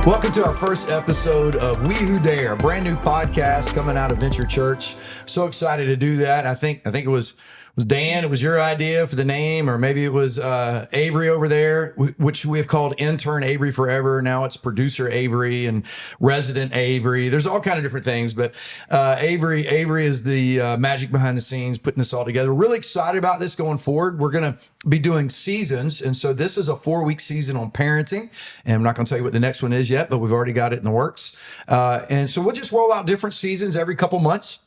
Welcome to our first episode of We Who Dare, a brand new podcast coming out of Venture Church. So excited to do that. I think it was Dan, it was your idea for the name, or maybe it was Avery over there, which we have called Intern Avery forever. Now it's Producer Avery and Resident Avery. There's all kind of different things, but Avery is the magic behind the scenes, putting this all together. We're really excited about this going forward. We're going to be doing seasons, and so this is a 4-week season on parenting, and I'm not going to tell you what the next one is yet, but we've already got it in the works. And so we'll just roll out different seasons every couple months.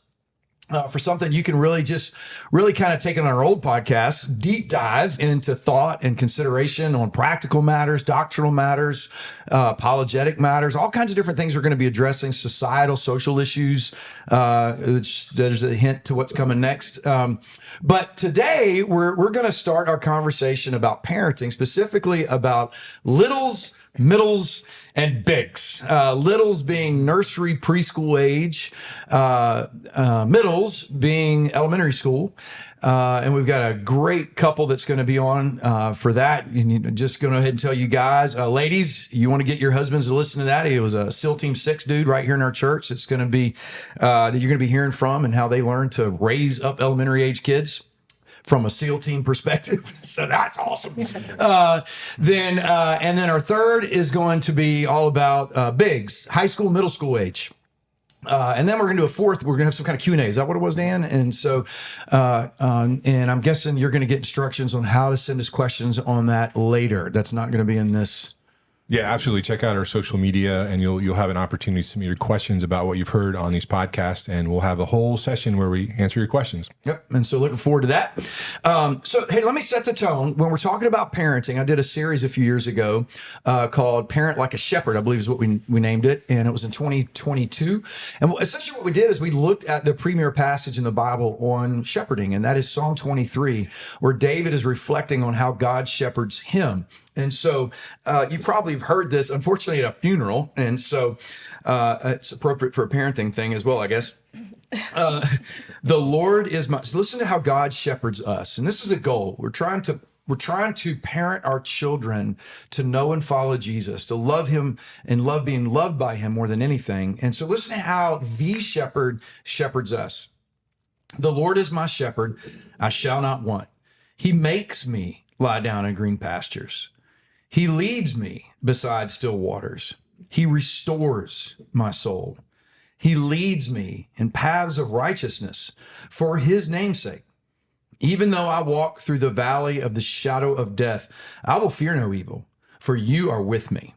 For something you can really kind of take on our old podcast, deep dive into thought and consideration on practical matters, doctrinal matters, apologetic matters, all kinds of different things we're going to be addressing, societal, social issues. There's a hint to what's coming next. But today we're going to start our conversation about parenting, specifically about littles, middles, and bigs. Littles being nursery, preschool age, middles being elementary school. And we've got a great couple that's going to be on for that. And just going to go ahead and tell you guys, ladies, you want to get your husbands to listen to that. He was a SEAL Team 6 dude right here in our church. It's going to be that you're going to be hearing from and how they learn to raise up elementary age kids from a SEAL team perspective. So that's awesome. And then our third is going to be all about bigs, high school, middle school age. And then we're going to do a fourth. We're going to have some kind of Q&A. Is that what it was, Dan? And so, and I'm guessing you're going to get instructions on how to send us questions on that later. That's not going to be in this. Yeah, absolutely. Check out our social media, and you'll have an opportunity to submit your questions about what you've heard on these podcasts, and we'll have a whole session where we answer your questions. Yep, and so looking forward to that. So, hey, let me set the tone. When we're talking about parenting, I did a series a few years ago called Parent Like a Shepherd, I believe is what we named it, and it was in 2022. And essentially what we did is we looked at the premier passage in the Bible on shepherding, and that is Psalm 23, where David is reflecting on how God shepherds him. And so you probably have heard this, unfortunately, at a funeral. And so it's appropriate for a parenting thing as well, I guess. The Lord is my... So listen to how God shepherds us. And this is the goal. We're trying to parent our children to know and follow Jesus, to love him and love being loved by him more than anything. And so listen to how the shepherd shepherds us. The Lord is my shepherd. I shall not want. He makes me lie down in green pastures. He leads me beside still waters. He restores my soul. He leads me in paths of righteousness for his name's sake. Even though I walk through the valley of the shadow of death, I will fear no evil, for you are with me.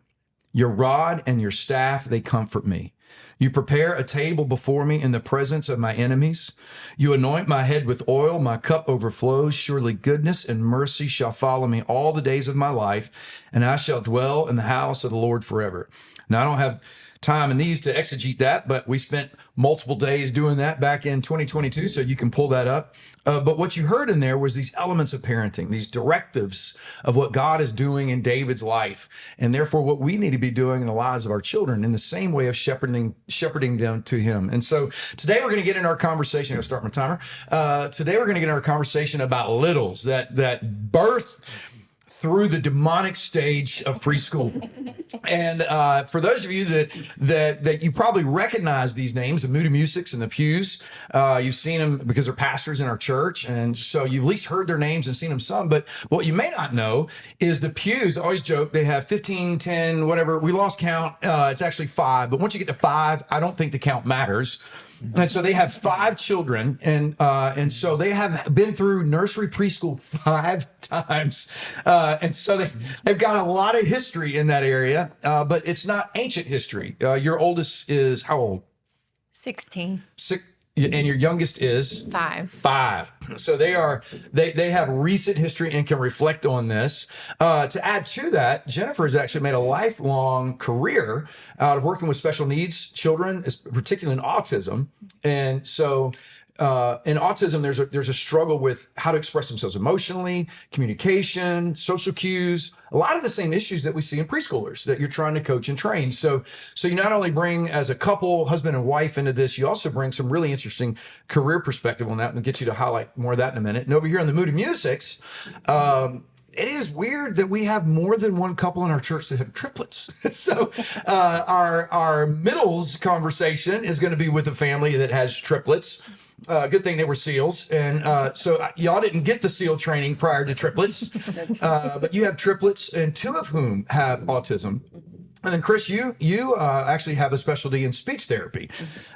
Your rod and your staff, they comfort me. You prepare a table before me in the presence of my enemies. You anoint my head with oil. My cup overflows. Surely goodness and mercy shall follow me all the days of my life, and I shall dwell in the house of the Lord forever. Now, I don't have time in these to exegete that, but we spent multiple days doing that back in 2022, so you can pull that up. But what you heard in there was these elements of parenting, these directives of what God is doing in David's life, and therefore what we need to be doing in the lives of our children in the same way of shepherding them to him. And so today we're going to get in our conversation. I'm going to start my timer. Today we're going to get in our conversation about littles that birth through the demonic stage of preschool. And for those of you that you probably recognize these names, the Moody-Musicks and the Pughs, you've seen them because they're pastors in our church. And so you've at least heard their names and seen them some. But what you may not know is the Pughs, I always joke, they have 15, 10, whatever. We lost count. It's actually 5. But once you get to 5, I don't think the count matters. And so they have 5 children, and so they have been through nursery preschool 5 times, and so they've got a lot of history in that area, but it's not ancient history. Your oldest is how old? 16. And your youngest is 5. So they have recent history and can reflect on this. To add to that, Jennifer has actually made a lifelong career out of working with special needs children, particularly in autism. And so in autism, there's a struggle with how to express themselves emotionally, communication, social cues, a lot of the same issues that we see in preschoolers that you're trying to coach and train. So you not only bring as a couple, husband and wife into this, you also bring some really interesting career perspective on that, and get you to highlight more of that in a minute. And over here on the Moody-Musicks, it is weird that we have more than one couple in our church that have triplets. So our middles conversation is going to be with a family that has triplets. Good thing they were SEALs. And so y'all didn't get the SEAL training prior to triplets, but you have triplets, and two of whom have autism. And then Chris, you actually have a specialty in speech therapy,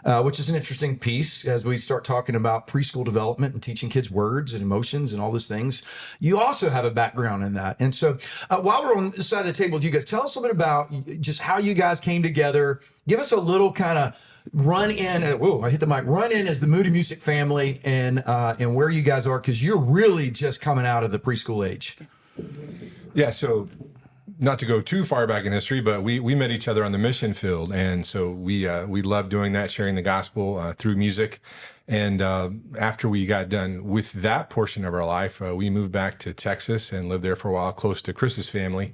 which is an interesting piece as we start talking about preschool development and teaching kids words and emotions and all those things. You also have a background in that. And so while we're on this side of the table, you guys tell us a little bit about just how you guys came together. Give us a little kind of run in. Whoa, I hit the mic. Run in as the Moody-Musicks family and where you guys are, because you're really just coming out of the preschool age. Yeah, so not to go too far back in history, but we met each other on the mission field, and so we loved doing that, sharing the gospel through music. And after we got done with that portion of our life, we moved back to Texas and lived there for a while, close to Chris's family,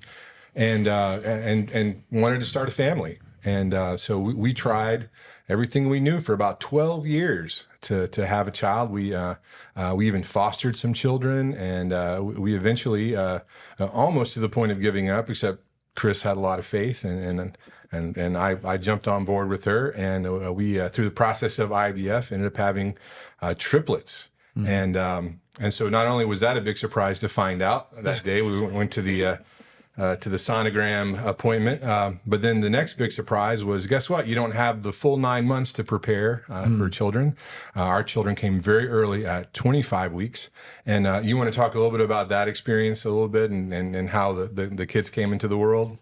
and wanted to start a family. And so we tried everything we knew for about 12 years to have a child. We even fostered some children, and we eventually, almost to the point of giving up, except Chris had a lot of faith, and I jumped on board with her, and we through the process of IVF ended up having triplets. Mm-hmm. And so not only was that a big surprise to find out that day, we went to the sonogram appointment. But then the next big surprise was, guess what? You don't have the full 9 months to prepare for children. Our children came very early at 25 weeks. And you want to talk a little bit about that experience a little bit and how the kids came into the world?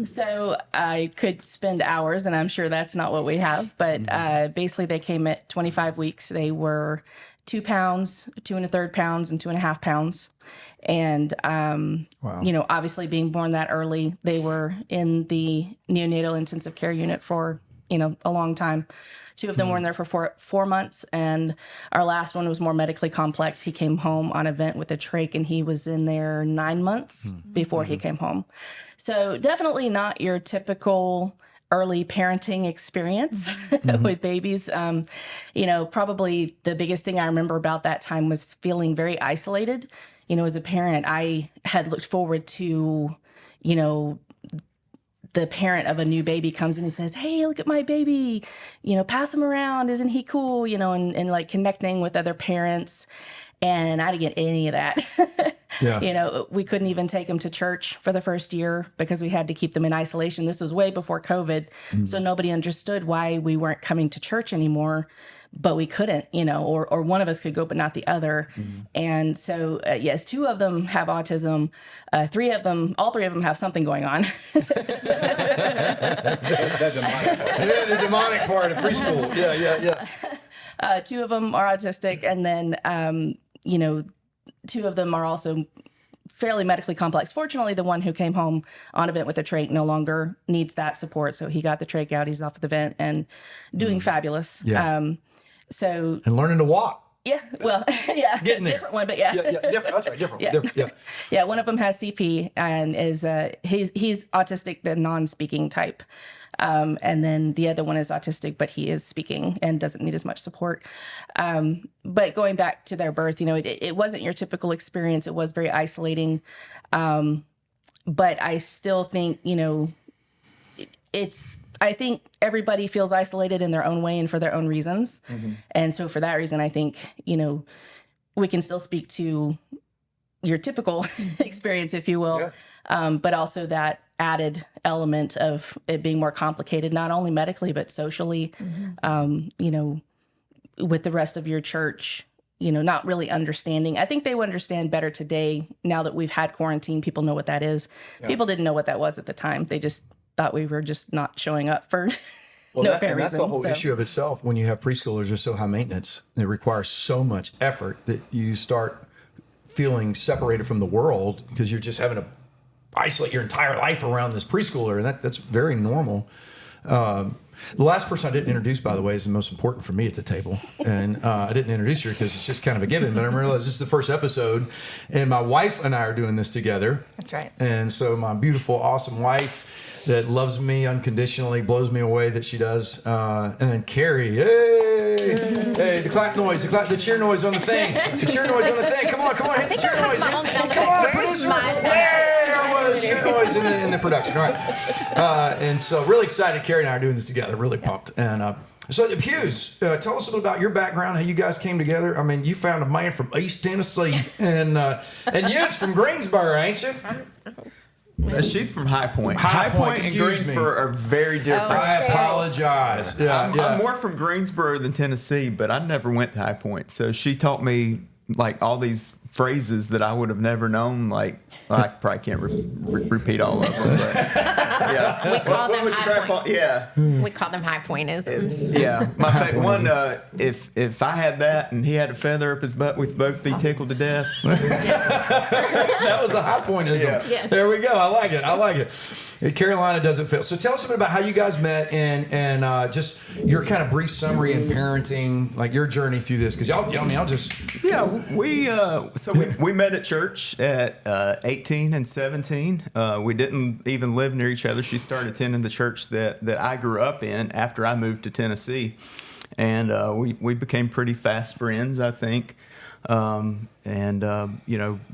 So I could spend hours, and I'm sure that's not what we have, but basically they came at 25 weeks. They were 2 pounds, 2 1/3 pounds, and 2.5 pounds. And, Wow. you know, obviously being born that early, they were in the neonatal intensive care unit for, you know, a long time. 2 of them were in there for 4 months, and our last one was more medically complex. He came home on a vent with a trach, and he was in there 9 months before he came home. So definitely not your typical early parenting experience with babies. You know, probably the biggest thing I remember about that time was feeling very isolated. You know, as a parent, I had looked forward to, you know, the parent of a new baby comes in and says, "Hey, look at my baby, you know, pass him around. Isn't he cool?" You know, and like connecting with other parents. And I didn't get any of that. Yeah. You know, we couldn't even take them to church for the first year because we had to keep them in isolation. This was way before COVID. So nobody understood why we weren't coming to church anymore, but we couldn't, you know, or one of us could go, but not the other. And so, yes, 2 of them have autism. All 3 of them have something going on. That demonic part. Yeah, the demonic part of preschool. Yeah. 2 of them are autistic, and then, you know, 2 of them are also fairly medically complex. Fortunately, the one who came home on a vent with a trach no longer needs that support, so he got the trach out. He's off of the vent and doing fabulous. Yeah. So And learning to walk. yeah, well, yeah, Getting there. different one, but yeah, Different. That's right. Different. Yeah. Different. Yeah. yeah. One of them has CP and is he's autistic, the non-speaking type. And then the other one is autistic, but he is speaking and doesn't need as much support. But going back to their birth, you know, it wasn't your typical experience. It was very isolating. But I still think, you know, I think everybody feels isolated in their own way and for their own reasons. And so for that reason, I think, you know, we can still speak to your typical experience, if you will, but also that added element of it being more complicated, not only medically, but socially, you know, with the rest of your church, you know, not really understanding. I think they would understand better today now that we've had quarantine. People know what that is. Yeah. People didn't know what that was at the time. They just thought we were just not showing up for no apparent reason. That's the whole issue of itself. When you have preschoolers, they're so high maintenance. It requires so much effort that you start feeling separated from the world because you're just having to isolate your entire life around this preschooler, and that's very normal. The last person I didn't introduce, by the way, is the most important for me at the table, and I didn't introduce her because it's just kind of a given, but I realized this is the first episode, and my wife and I are doing this together. That's right. And so my beautiful, awesome wife, that loves me unconditionally, blows me away that she does. And then Keri, hey, the clap noise, the cheer noise on the thing, the cheer noise on the thing. Come on, hit the cheer noise. my own sound Come on, effect. Where's producer. my sound There it was, cheer noise in the production. All right, and so really excited. Keri and I are doing this together. Really pumped. And so the Pughs, tell us a little about your background, how you guys came together. I mean, you found a man from East Tennessee, and you's from Greensboro, ain't you? She's from High Point. High High Point, Point and excuse Greensboro are very different. I apologize. I'm more from Greensboro than Tennessee, but I never went to High Point. So she taught me like all these phrases that I would have never known. Like, well, I probably can't repeat all of them. But, yeah. We call them was your high grandpa? point. Yeah. We call them high pointisms. Yeah. My favorite one, if I had that and he had a feather up his butt, we'd both be tickled to death. That was a high pointism. Yeah. Yes. There we go. I like it. Carolina doesn't fail. So tell us a bit about how you guys met and just your kind of brief summary in parenting, like your journey through this. Because y'all just. Yeah, we met at church at 18 and 17. We didn't even live near each other. She started attending the church that I grew up in after I moved to Tennessee, and we became pretty fast friends, I think.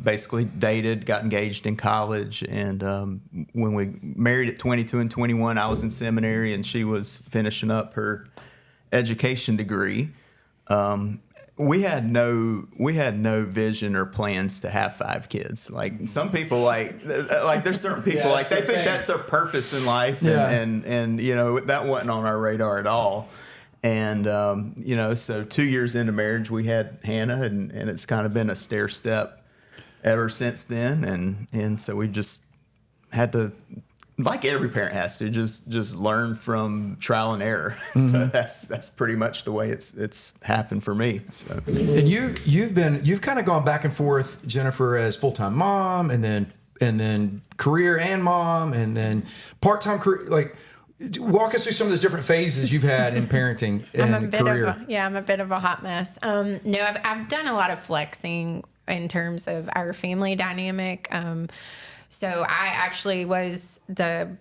Basically dated, got engaged in college, and when we married at 22 and 21, I was in seminary and she was finishing up her education degree. We had no vision or plans to have 5 kids. Like some people, like there's certain people like they think that's their purpose in life, and that wasn't on our radar at all. And so 2 years into marriage, we had Hannah, and it's kind of been a stair step ever since then. And so we just had to, like every parent has to, just learn from trial and error. Mm-hmm. So that's pretty much the way it's happened for me. So, and you've kind of gone back and forth, Jennifer, as full-time mom, and then career and mom, and then part-time career. Like, walk us through some of those different phases you've had in parenting and career. I'm a bit of a hot mess. No, I've done a lot of flexing in terms of our family dynamic. So I actually was the,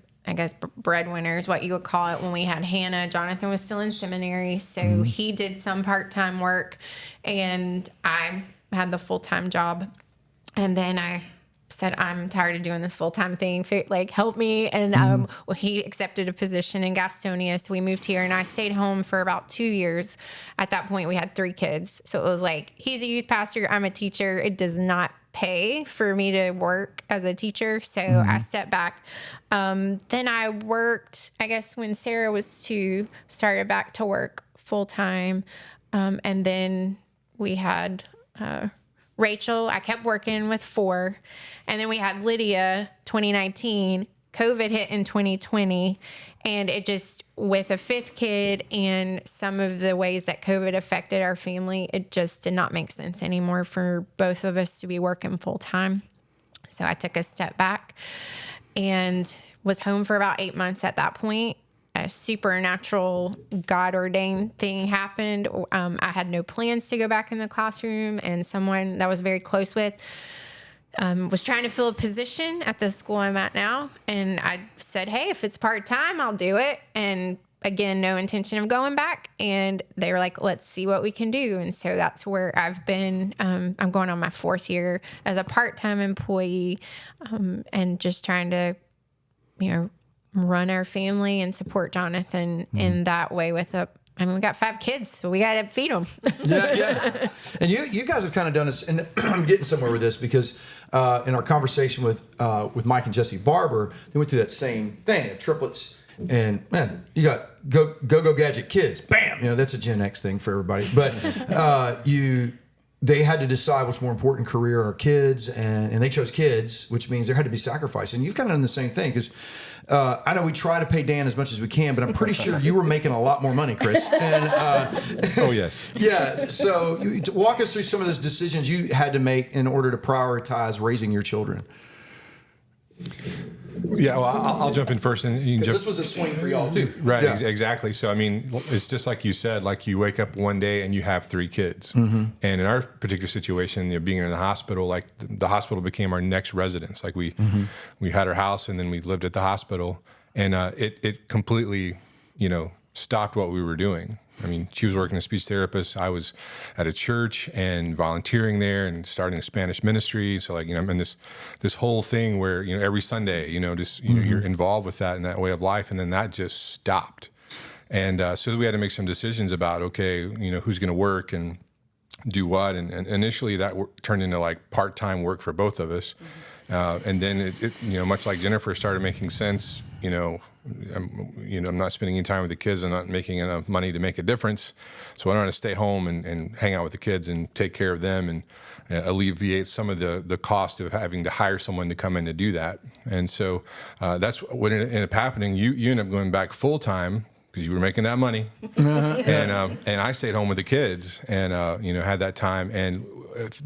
breadwinner is what you would call it when we had Hannah. Jonathan was still in seminary, so he did some part-time work, and I had the full-time job. And then I said, I'm tired of doing this full-time thing. Like, help me. And he accepted a position in Gastonia. So we moved here, and I stayed home for about 2 years. At that point, we had 3 kids. So it was like, he's a youth pastor, I'm a teacher. It does not pay for me to work as a teacher. So I stepped back. Then I worked, when Sarah was 2, started back to work full-time. And then we had Rachel. I kept working with 4. And then we had Lydia, 2019. COVID hit in 2020. And it just, with a 5th kid and some of the ways that COVID affected our family, it just did not make sense anymore for both of us to be working full time. So I took a step back and was home for about 8 months at that point. A supernatural, God-ordained thing happened. I had no plans to go back in the classroom, and someone that was very close with was trying to fill a position at the school I'm at now. And I said, hey, if it's part-time, I'll do it. And again, no intention of going back. And they were like, let's see what we can do. And so that's where I've been. I'm going on my 4th year as a part-time employee, and just trying to, run our family and support Jonathan in that way with we got 5 kids, so we got to feed them. Yeah. And you guys have kind of done this, and I'm getting somewhere with this because in our conversation with Mike and Jesse Barber, they went through that same thing, triplets, and man, you got go gadget kids, bam, that's a Gen X thing for everybody. But they had to decide what's more important, career or kids, and they chose kids, which means there had to be sacrifice. And you've kind of done the same thing because I know we try to pay Dan as much as we can, but I'm pretty sure you were making a lot more money, Chris. And, oh, yes. Yeah. So walk us through some of those decisions you had to make in order to prioritize raising your children. Yeah, well, I'll jump in first, and you can jump. This was a swing for y'all too, right? Yeah. Exactly. So, I mean, it's just like you said. Like you wake up one day and you have 3 kids, and in our particular situation, being in the hospital, like the hospital became our next residence. Like we had our house, and then we lived at the hospital, And it completely, stopped what we were doing. I mean, she was working as a speech therapist. I was at a church and volunteering there and starting a Spanish ministry. So like, I'm in this whole thing where, every Sunday, you're involved with that in that way of life. And then that just stopped. And so we had to make some decisions about, okay, who's going to work and do what. And initially that turned into like part-time work for both of us. And then it much like Jennifer, started making sense. I'm not spending any time with the kids. I'm not making enough money to make a difference. So I want to stay home and hang out with the kids and take care of them and alleviate some of the cost of having to hire someone to come in to do that. And so that's what ended up happening. You end up going back full time because you were making that money, and I stayed home with the kids and had that time. And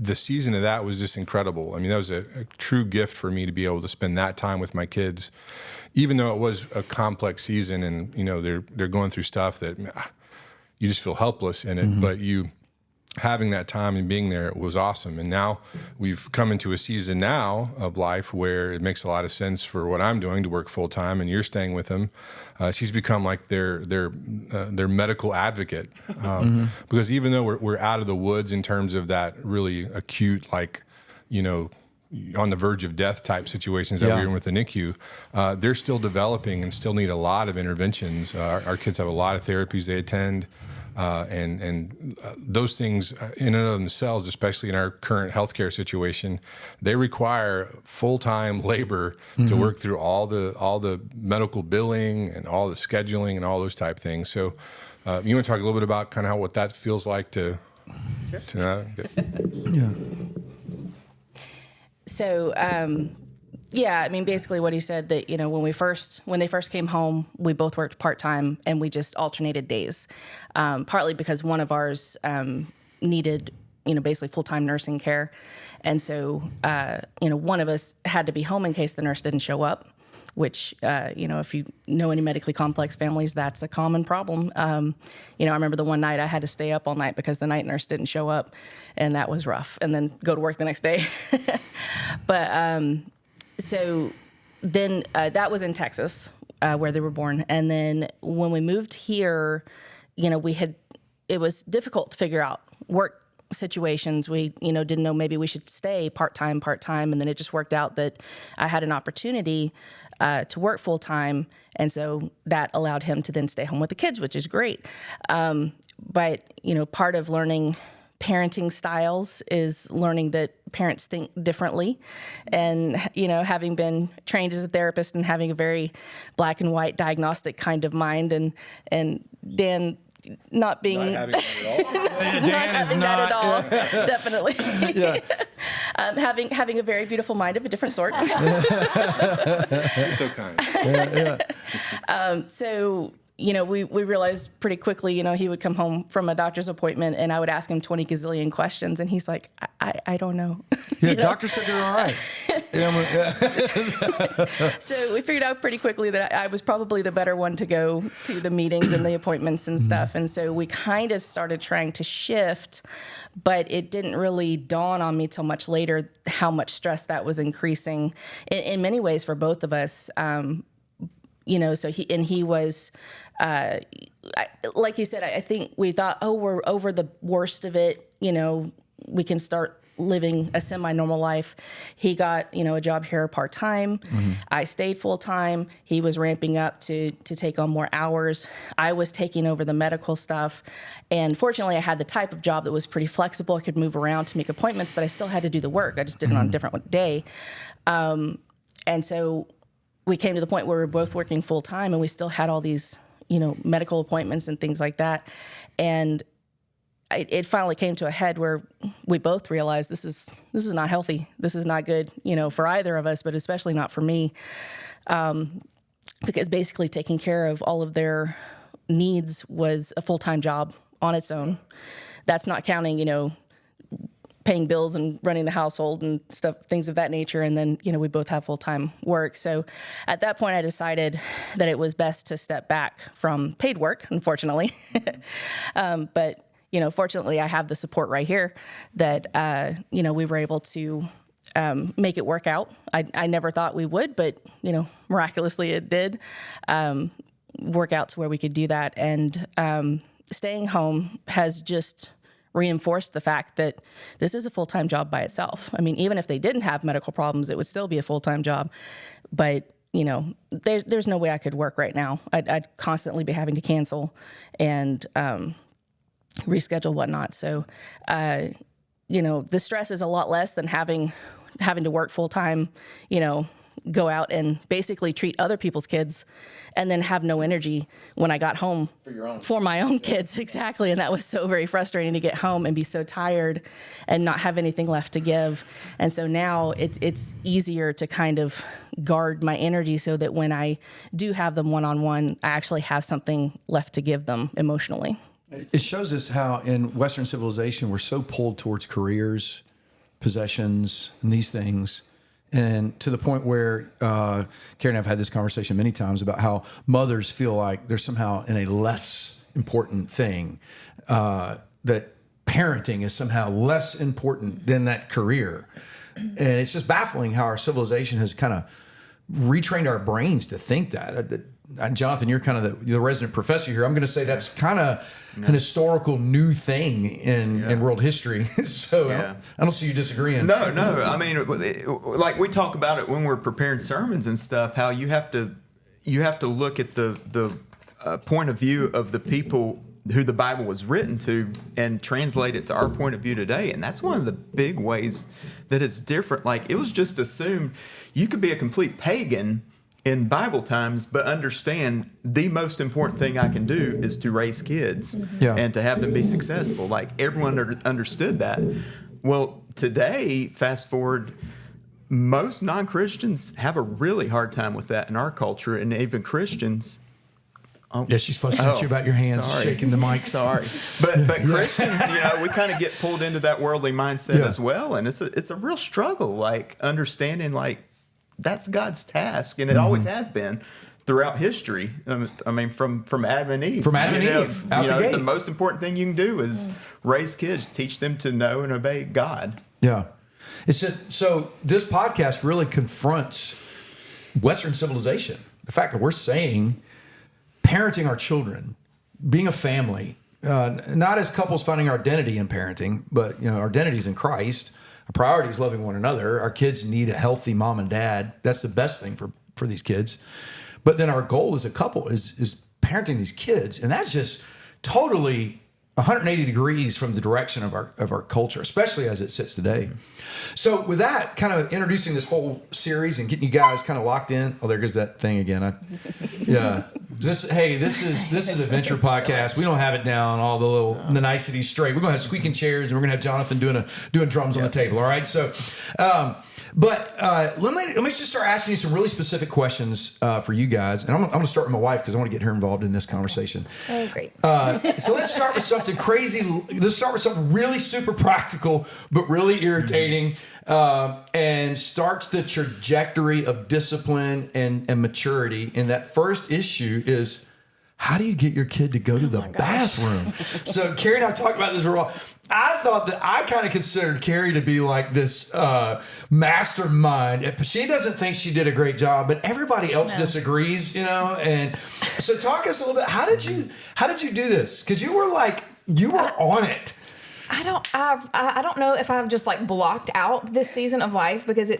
the season of that was just incredible. I mean, that was a true gift for me to be able to spend that time with my kids, even though it was a complex season and, they're going through stuff that you just feel helpless in it, but having that time and being there was awesome. And now we've come into a season now of life where it makes a lot of sense for what I'm doing to work full time, and you're staying with them. She's become like their medical advocate, because even though we're out of the woods in terms of that really acute, like, on the verge of death type situations that we were in with the NICU, they're still developing and still need a lot of interventions. Our kids have a lot of therapies they attend. And those things in and of themselves, especially in our current healthcare situation, they require full-time labor to work through all the medical billing and all the scheduling and all those type things. So you want to talk a little bit about kind of what that feels like to Yeah. So, I mean, basically what he said that, when they first came home, we both worked part-time and we just alternated days, partly because one of ours needed, basically full-time nursing care. And so, one of us had to be home in case the nurse didn't show up, which, if you know any medically complex families, that's a common problem. I remember the one night I had to stay up all night because the night nurse didn't show up, and that was rough, and then go to work the next day. But so then that was in Texas, where they were born. And then when we moved here, it was difficult to figure out work situations. We, didn't know maybe we should stay part-time. And then it just worked out that I had an opportunity to work full-time. And so that allowed him to then stay home with the kids, which is great. But, part of learning parenting styles is learning that parents think differently. And, having been trained as a therapist and having a very black and white diagnostic kind of mind, and Dan not being not having that at all. Dan is that at all, not. definitely. Having a very beautiful mind of a different sort. You're so kind. So, we realized pretty quickly, he would come home from a doctor's appointment and I would ask him 20 gazillion questions and he's like, I don't know. Yeah, doctor said they're all right. So we figured out pretty quickly that I was probably the better one to go to the meetings and the appointments and stuff. And so we kind of started trying to shift, but it didn't really dawn on me till much later how much stress that was increasing in many ways for both of us. So he was, like he said, I think we thought, we're over the worst of it. We can start living a semi-normal life. He got, a job here part-time. I stayed full-time. He was ramping up to take on more hours. I was taking over the medical stuff. And fortunately, I had the type of job that was pretty flexible. I could move around to make appointments, but I still had to do the work. I just did it on a different day. And so we came to the point where we were both working full time and we still had all these, medical appointments and things like that. And it finally came to a head where we both realized this is not healthy. This is not good, for either of us, but especially not for me. Because basically taking care of all of their needs was a full-time job on its own. That's not counting, paying bills and running the household and stuff, things of that nature. And then, we both have full-time work. So at that point, I decided that it was best to step back from paid work, unfortunately. But, fortunately, I have the support right here that, we were able to make it work out. I never thought we would, but miraculously it did work out to where we could do that. And staying home has just reinforced the fact that this is a full-time job by itself. I mean, even if they didn't have medical problems, it would still be a full-time job. But there's no way I could work right now. I'd constantly be having to cancel and reschedule whatnot. So, the stress is a lot less than having to work full-time, go out and basically treat other people's kids and then have no energy when I got home for my own kids. Exactly. And that was so very frustrating to get home and be so tired and not have anything left to give. And so now it's easier to kind of guard my energy so that when I do have them one-on-one, I actually have something left to give them emotionally. It shows us how in Western civilization, we're so pulled towards careers, possessions, and these things. And to the point where Keri and I have had this conversation many times about how mothers feel like they're somehow in a less important thing, that parenting is somehow less important than that career. And it's just baffling how our civilization has kind of retrained our brains to think that. Jonathan, you're kind of the resident professor here. I'm going to say that's kind of an historical new thing in world history. So I don't see you disagreeing. No. I mean, like we talk about it when we're preparing sermons and stuff, how you have to look at the point of view of the people who the Bible was written to and translate it to our point of view today. And that's one of the big ways that it's different. Like, it was just assumed you could be a complete pagan in Bible times, but understand the most important thing I can do is to raise kids and to have them be successful. Like, everyone understood that. Well, today, fast forward, most non-Christians have a really hard time with that in our culture, and even Christians. Yeah, she's fussing at you about your hands, shaking the mic. Sorry, but Christians, we kind of get pulled into that worldly mindset as well, and it's a real struggle, like understanding like that's God's task, and it always has been throughout history. I mean, from Adam and Eve. From Adam and Eve, out the gate. The most important thing you can do is raise kids, teach them to know and obey God. Yeah, it's just, so this podcast really confronts Western civilization. The fact that we're saying parenting our children, being a family, not as couples finding our identity in parenting, but our identity is in Christ. Our priority is loving one another. Our kids need a healthy mom and dad. That's the best thing for these kids. But then our goal as a couple is parenting these kids, and that's just totally 180 degrees from the direction of our culture, especially as it sits today. So with that, kind of introducing this whole series and getting you guys kind of locked in. Oh, there goes that thing again. This is a venture podcast. We don't have it down all the niceties straight. We're gonna have squeaking chairs, and we're gonna have Jonathan doing drums on the table. All right. So, let me just start asking you some really specific questions for you guys, and I'm gonna start with my wife because I want to get her involved in this conversation. Oh, great. So let's start with something crazy. Let's start with something really super practical, but really irritating, and starts the trajectory of discipline and maturity. And that first issue is, how do you get your kid to go to the bathroom? So Keri and I talked about this for a while. I thought that I kind of considered Keri to be like this mastermind. She doesn't think she did a great job, but everybody else disagrees, And so talk us a little bit. How did you do this? Because you were on it. I don't know if I've just like blocked out this season of life because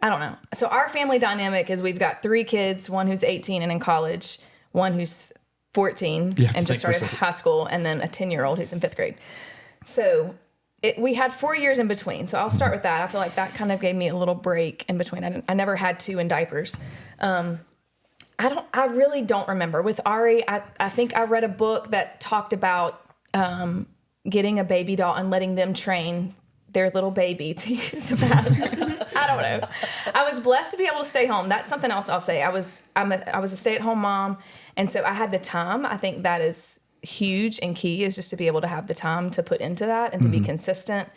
I don't know. So our family dynamic is we've got 3 kids, one who's 18 and in college, one who's 14 and just started high school, and then a 10-year-old who's in 5th grade. So we had 4 years in between. So I'll start with that. I feel like that kind of gave me a little break in between. I never had 2 in diapers. I really don't remember. With Ari, I think I read a book that talked about getting a baby doll and letting them train their little baby to use the bathroom. I don't know. I was blessed to be able to stay home. That's something else I'll say. I was a stay-at-home mom, and so I had the time. I think that is huge and key, is just to be able to have the time to put into that and to be consistent.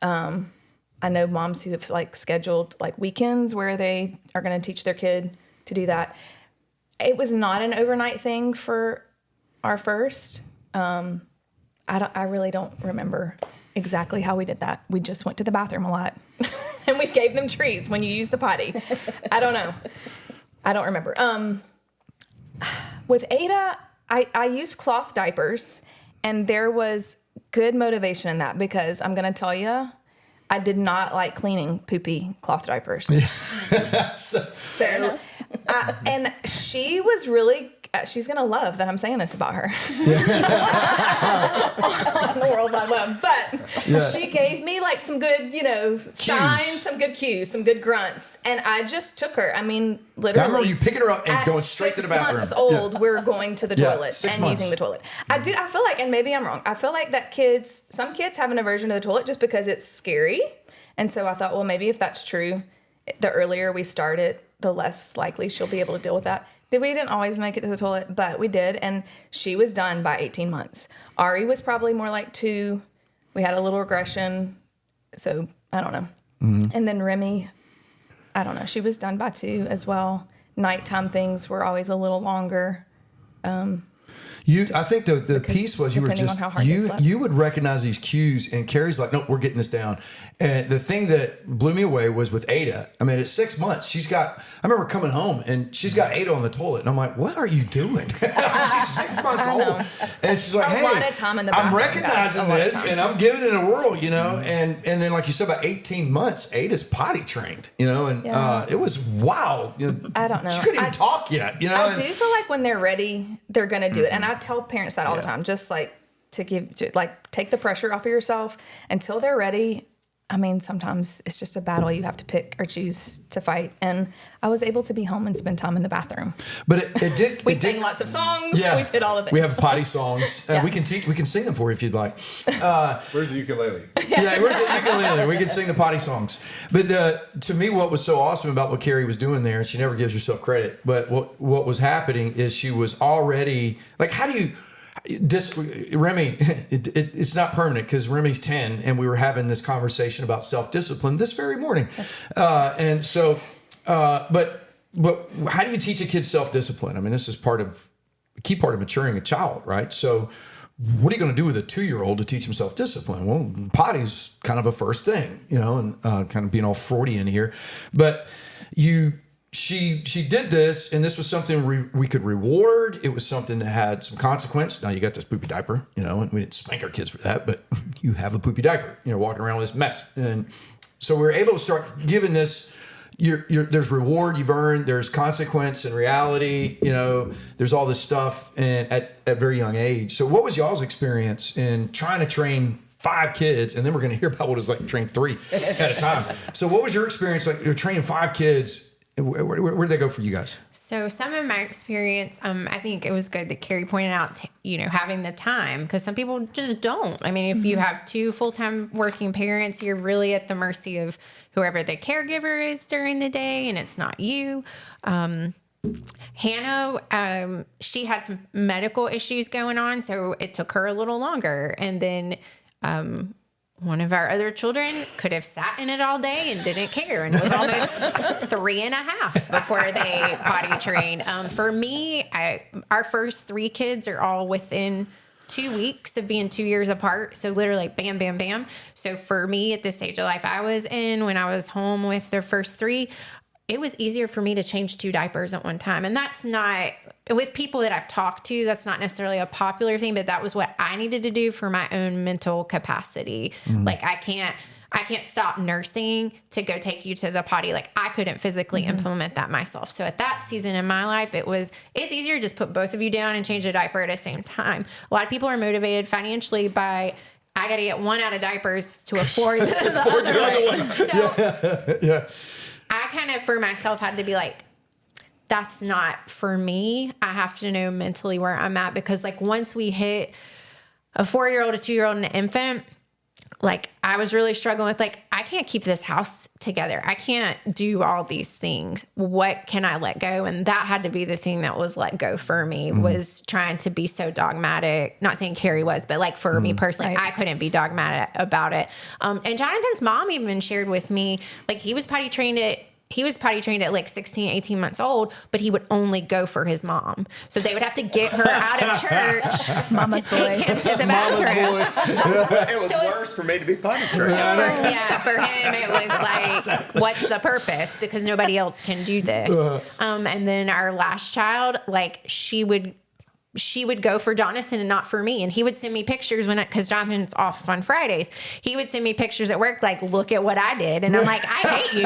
I know moms who have scheduled weekends where they are going to teach their kid to do that. It was not an overnight thing for our first. I really don't remember exactly how we did that. We just went to the bathroom a lot. and we gave them treats when you use the potty. I don't know. I don't remember. With Ada, I used cloth diapers, and there was good motivation in that because I'm going to tell you, I did not like cleaning poopy cloth diapers. And she was really, she's going to love that I'm saying this about her on the World Wide Web. But she gave me like some good, signs, some good cues, some good grunts. And I just took her. I mean, literally. I remember you picking her up and going straight to the bathroom. 6 months old, we're going to the toilet 6 and months. using the toilet. I feel like, and maybe I'm wrong, I feel like that some kids have an aversion to the toilet just because it's scary. And so I thought, well, maybe if that's true, the earlier we start it, the less likely she'll be able to deal with that. We didn't always make it to the toilet, but we did. And she was done by 18 months. Ari was probably more like 2. We had a little regression. So I don't know. Mm-hmm. And then Remy, I don't know. She was done by 2 as well. Nighttime things were always a little longer. I think the piece was you were depending just on how hard they slept. you would recognize these cues, and Keri's like, no, we're getting this down. And the thing that blew me away was with Ada. I mean, at 6 months, I remember coming home and she's got Ada on the toilet, and I'm like, what are you doing? She's 6 months old, and she's like, hey, lot of time in the I'm bathroom, recognizing guys. this, and I'm giving it a whirl, and then like you said, about 18 months, Ada's potty trained, and it was wow. I don't know. She couldn't even talk yet, I do feel like when they're ready, they're going to do it. And I tell parents that all the time, just like take the pressure off of yourself until they're ready. I mean, sometimes it's just a battle you have to pick or choose to fight. And I was able to be home and spend time in the bathroom. But it did. We sang lots of songs. Yeah, we did all of it. We have potty songs. We can sing them for you if you'd like. Where's the ukulele? Where's the ukulele? We can sing the potty songs. But to me, what was so awesome about what Keri was doing there, and she never gives herself credit, but what was happening is she was already like, how do you? Remy, it's not permanent because Remy's 10, and we were having this conversation about self-discipline this very morning, and so, but how do you teach a kid self-discipline? I mean, this is a key part of maturing a child, right? So, what are you going to do with a 2-year-old to teach him self-discipline? Well, potty's kind of a first thing, and kind of being all Freudian here, but She did this, and this was something we could reward. It was something that had some consequence. Now you got this poopy diaper, and we didn't spank our kids for that, but you have a poopy diaper, walking around with this mess. And so we were able to start giving this, there's reward you've earned, there's consequence and reality, there's all this stuff and at a very young age. So what was y'all's experience in trying to train 5 kids? And then we're going to hear about what it's like to train 3 at a time. So what was your experience like? You're training 5 kids. Where did they go for you guys? So some of my experience, I think it was good that Keri pointed out, having the time, because some people just don't. I mean, if you have 2 full-time working parents, you're really at the mercy of whoever the caregiver is during the day, and it's not you. Hannah, she had some medical issues going on, so it took her a little longer. And then one of our other children could have sat in it all day and didn't care, and was almost 3.5 before they potty trained. For me, our first 3 kids are all within 2 weeks of being 2 years apart. So literally bam, bam, bam. So for me at the stage of life I was in, when I was home with their first 3, it was easier for me to change 2 diapers at one time. And that's not, with people that I've talked to, that's not necessarily a popular thing, but that was what I needed to do for my own mental capacity. Like I can't stop nursing to go take you to the potty. Like I couldn't physically implement that myself. So at that season in my life, it's easier to just put both of you down and change a diaper at the same time. A lot of people are motivated financially by, I got to get 1 out of diapers to afford the other one. So I kind of, for myself, had to be like, that's not for me. I have to know mentally where I'm at, because like once we hit a 4-year-old, a 2-year-old, and an infant, like I was really struggling with like, I can't keep this house together. I can't do all these things. What can I let go? And that had to be the thing that was let go for me, was trying to be so dogmatic. Not saying Keri was, but like for me personally, I couldn't be dogmatic about it. And Jonathan's mom even shared with me, like he was potty trained he was potty trained at like 16, 18 months old, but he would only go for his mom. So they would have to get her out of church Mama's to take boy. him to the bathroom. It was worse for me to be potty trained. For him, it was like, what's the purpose? Because nobody else can do this. And then our last child, like she would go for Jonathan and not for me. And he would send me pictures because Jonathan's off on Fridays. He would send me pictures at work, like, look at what I did. And I'm like, I hate you.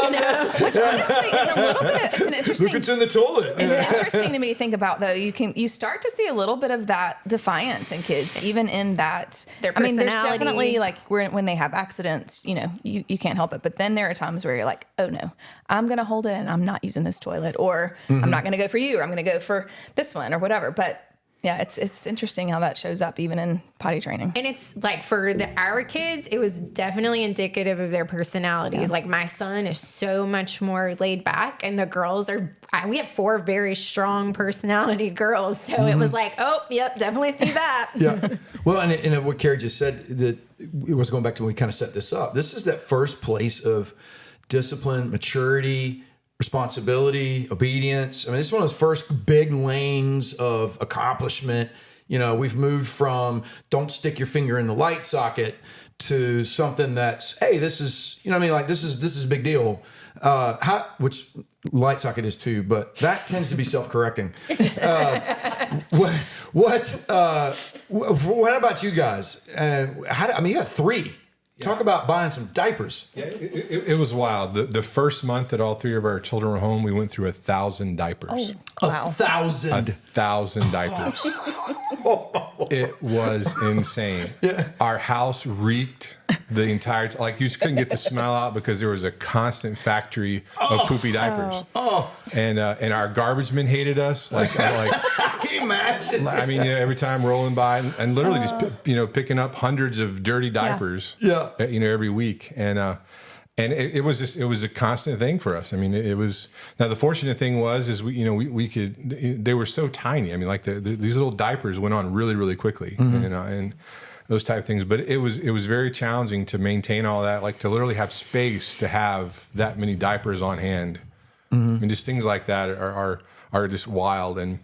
You know? Which honestly is a little bit, it's an interesting. Look, it's in the toilet. It's interesting to me to think about, though. You start to see a little bit of that defiance in kids, even in that. Their I mean, there's personality. definitely like when they have accidents, you know, you can't help it. But then there are times where you're like, oh no, I'm going to hold it and I'm not using this toilet, or I'm not going to go for you, or I'm going to go for this one, or whatever. But yeah, it's interesting how that shows up even in potty training. And it's like for our kids, it was definitely indicative of their personalities. Yeah. Like my son is so much more laid back, and the girls we have 4 very strong personality girls. So it was like, oh, yep, definitely see that. Yeah. Well, and what Keri just said, that it was going back to when we kind of set this up. This is that first place of discipline, maturity, responsibility, obedience. I mean, this is one of those first big lanes of accomplishment. You know, we've moved from don't stick your finger in the light socket to something that's, hey, this is, you know what I mean? Like this is a big deal. Which light socket is too, but that tends to be self-correcting. What about you guys? You got 3. Talk about buying some diapers. Yeah, it was wild. The first month that all 3 of our children were home, we went through 1,000 diapers. Wow. 1,000. 1,000 diapers. It was insane. Yeah. Our house reeked the entire time. Like you just couldn't get the smell out because there was a constant factory of poopy diapers. And our garbage men hated us. Can you imagine? I mean, every time rolling by and literally just picking up hundreds of dirty diapers. Yeah. Every week, and it was a constant thing for us. I mean, it was. Now the fortunate thing was we could. They were so tiny. I mean, like these little diapers went on really, really quickly, and those type of things. But it was very challenging to maintain all that, like to literally have space to have that many diapers on hand. I mean, just things like that are just wild. And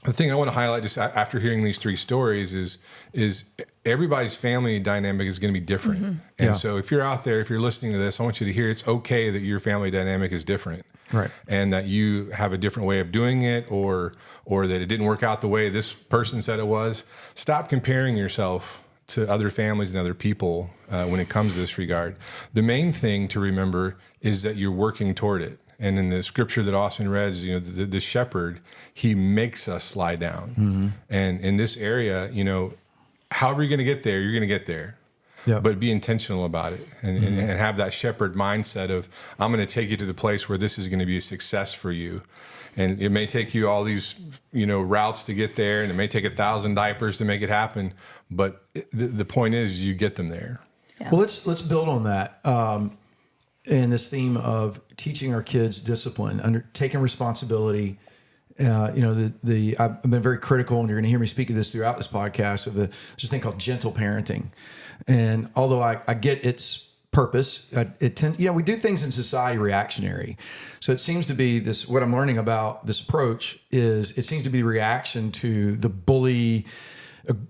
the thing I want to highlight just after hearing these 3 stories is everybody's family dynamic is going to be different. And so if you're out there, if you're listening to this, I want you to hear it's okay that your family dynamic is different. Right. And that you have a different way of doing it, or that it didn't work out the way this person said it was. Stop comparing yourself to other families and other people when it comes to this regard. The main thing to remember is that you're working toward it. And in the scripture that Austin read, the shepherd, he makes us lie down. And in this area, however you're going to get there, you're going to get there. Yeah. But be intentional about it and have that shepherd mindset of, I'm going to take you to the place where this is going to be a success for you. And it may take you all these, routes to get there, and it may take 1,000 diapers to make it happen. But the point is, you get them there. Yeah. Well, let's build on that. In this theme of teaching our kids discipline, taking responsibility. I've been very critical, and you're going to hear me speak of this throughout this podcast, of this thing called gentle parenting. And although I get its purpose, we do things in society reactionary. So it seems to be this, what I'm learning about this approach is it seems to be the reaction to the bully,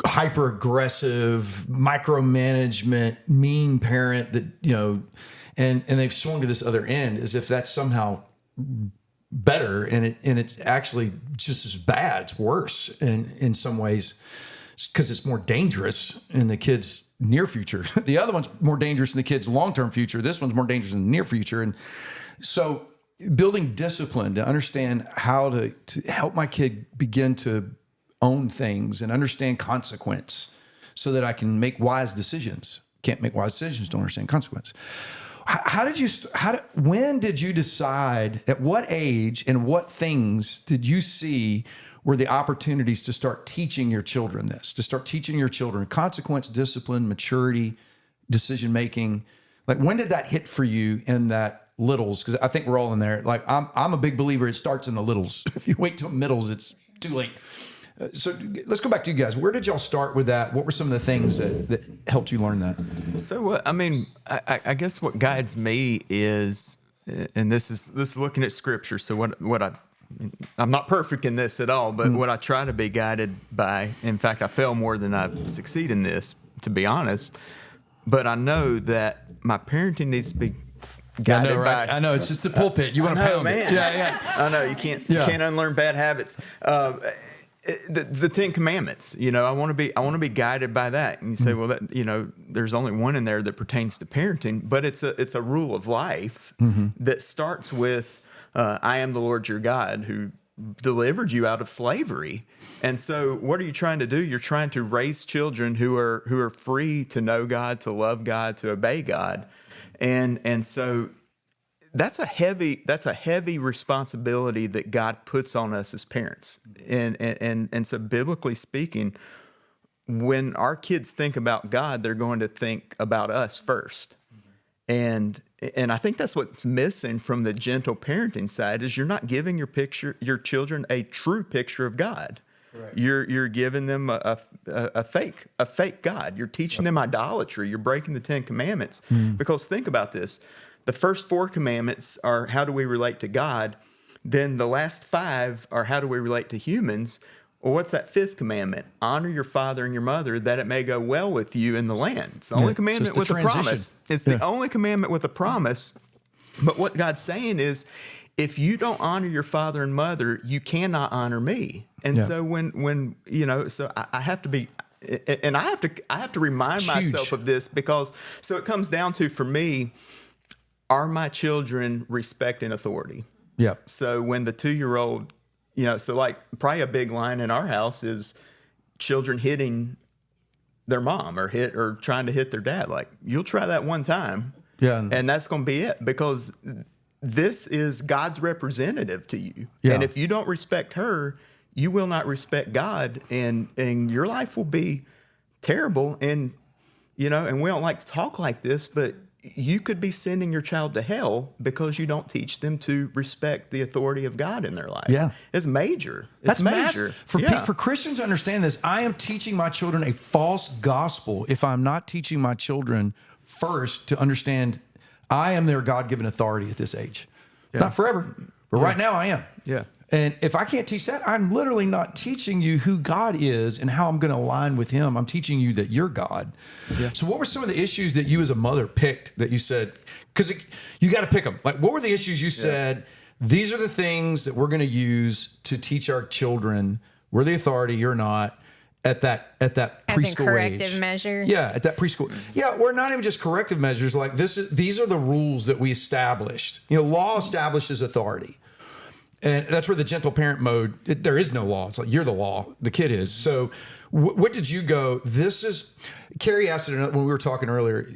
hyper aggressive, micromanagement, mean parent that, and they've swung to this other end as if that's somehow better, and it's actually just as bad. It's worse in some ways because it's more dangerous in the kid's near future. The other one's more dangerous in the kid's long-term future. This one's more dangerous in the near future. And so building discipline to understand how to help my kid begin to own things and understand consequence so that I can make wise decisions. Can't make wise decisions, don't understand consequence. When did you decide, at what age and what things did you see were the opportunities to start teaching your children this, to start teaching your children consequence, discipline, maturity, decision-making? Like, when did that hit for you in that littles? Because I think we're all in there. Like, I'm a big believer it starts in the littles. If you wait till middles, it's too late. So let's go back to you guys. Where did y'all start with that? What were some of the things that helped you learn that? So, I guess what guides me is and this is looking at scripture. So I'm not perfect in this at all, but what I try to be guided by, in fact, I fail more than I succeed in this, to be honest. But I know that my parenting needs to be guided by. I know, it's just the pulpit. You want to pound man. it. Yeah. I know you can't unlearn bad habits. The Ten Commandments, I want to be guided by that. And you say, well, that there's only one in there that pertains to parenting, but it's a rule of life that starts with, I am the Lord your God who delivered you out of slavery. And so what are you trying to do? You're trying to raise children who are free to know God, to love God, to obey God. And so that's a heavy responsibility that God puts on us as parents. And so biblically speaking, when our kids think about God, they're going to think about us first. And I think that's what's missing from the gentle parenting side is you're not giving your children a true picture of God. Right. You're giving them a fake God. You're teaching them idolatry. You're breaking the Ten Commandments. Because think about this. The first 4 commandments are how do we relate to God? Then the last 5 are how do we relate to humans? Well, what's that 5th commandment? Honor your father and your mother that it may go well with you in the land. It's the only commandment with a promise. It's the only commandment with a promise. But what God's saying is, if you don't honor your father and mother, you cannot honor me. And so when so I have to be, and I have to remind myself of this because so it comes down to, for me, are my children respecting authority? Yeah. So when the 2-year-old, so like probably a big line in our house is children hitting their mom or trying to hit their dad. Like, you'll try that one time. Yeah. And that's going to be it, because this is God's representative to you. Yeah. And if you don't respect her, you will not respect God, and your life will be terrible. And, and we don't like to talk like this, but you could be sending your child to hell because you don't teach them to respect the authority of God in their life. Yeah. It's major. That's It's major. massive. For Christians to understand this, I am teaching my children a false gospel if I'm not teaching my children first to understand I am their God-given authority at this age. Not forever, but right now I am. Yeah. And if I can't teach that, I'm literally not teaching you who God is and how I'm going to align with him. I'm teaching you that you're God. Yeah. So what were some of the issues that you as a mother picked that you said, because you got to pick them. Like, what were the issues you said, these are the things that we're going to use to teach our children. We're the authority, you're not, at that preschool age. As in corrective measures? Yeah, at that preschool. Yeah, we're not even just corrective measures. Like, these are the rules that we established. Law establishes authority. And that's where the gentle parent mode, there is no law. It's like, you're the law, the kid is. So what did you go, Keri asked it when we were talking earlier,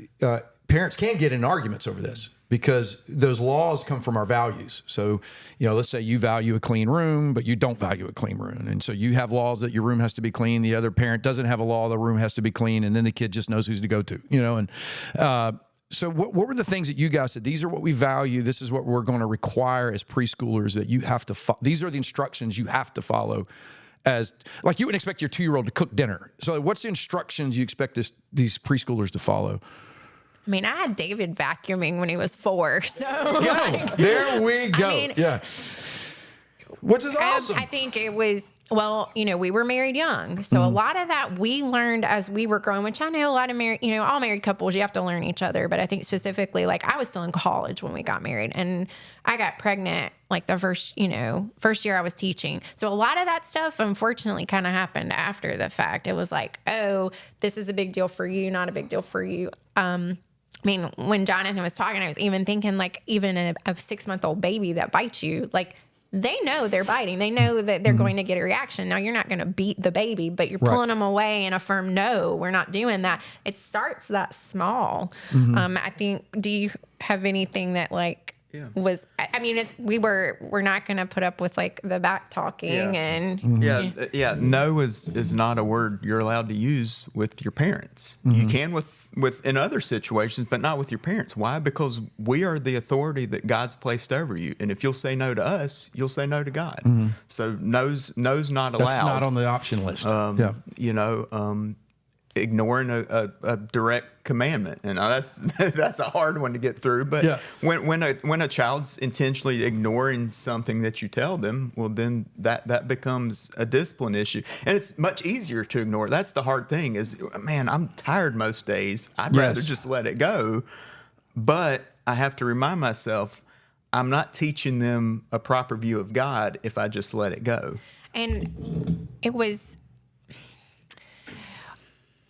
parents can get in arguments over this because those laws come from our values. So, let's say you value a clean room, but you don't value a clean room. And so you have laws that your room has to be clean. The other parent doesn't have a law, the room has to be clean. And then the kid just knows who's to go to, So what were the things that you guys said? These are what we value. This is what we're going to require as preschoolers that you have to these are the instructions you have to follow as, like, you would expect your 2-year-old to cook dinner. So what's the instructions you expect these preschoolers to follow? I mean, I had David vacuuming when he was 4. So There we go. Which is awesome. I think it was, we were married young. So a lot of that we learned as we were growing, which I know a lot of all married couples, you have to learn each other. But I think specifically, like, I was still in college when we got married, and I got pregnant like the first year I was teaching. So a lot of that stuff, unfortunately, kind of happened after the fact. It was like, oh, this is a big deal for you, not a big deal for you. I mean, when Jonathan was talking, I was even thinking, like, even a 6-month-old baby that bites you, like, they know they're biting. They know that they're going to get a reaction. Now, you're not going to beat the baby, but you're pulling them away and a firm no, we're not doing that. It starts that small. I think, do you have anything that, like, was, I mean, we're not going to put up with, like, the back talking and. No is not a word you're allowed to use with your parents. You can with in other situations, but not with your parents. Why? Because we are the authority that God's placed over you. And if you'll say no to us, you'll say no to God. So no's not allowed. That's not on the option list. ignoring a direct commandment, and that's a hard one to get through. But Yeah. when a child's intentionally ignoring something that you tell them, well, then that becomes a discipline issue, and it's much easier to ignore. That's the hard thing. Is, man, I'm tired most days. I'd rather just let it go, but I have to remind myself I'm not teaching them a proper view of God if I just let it go. And it was,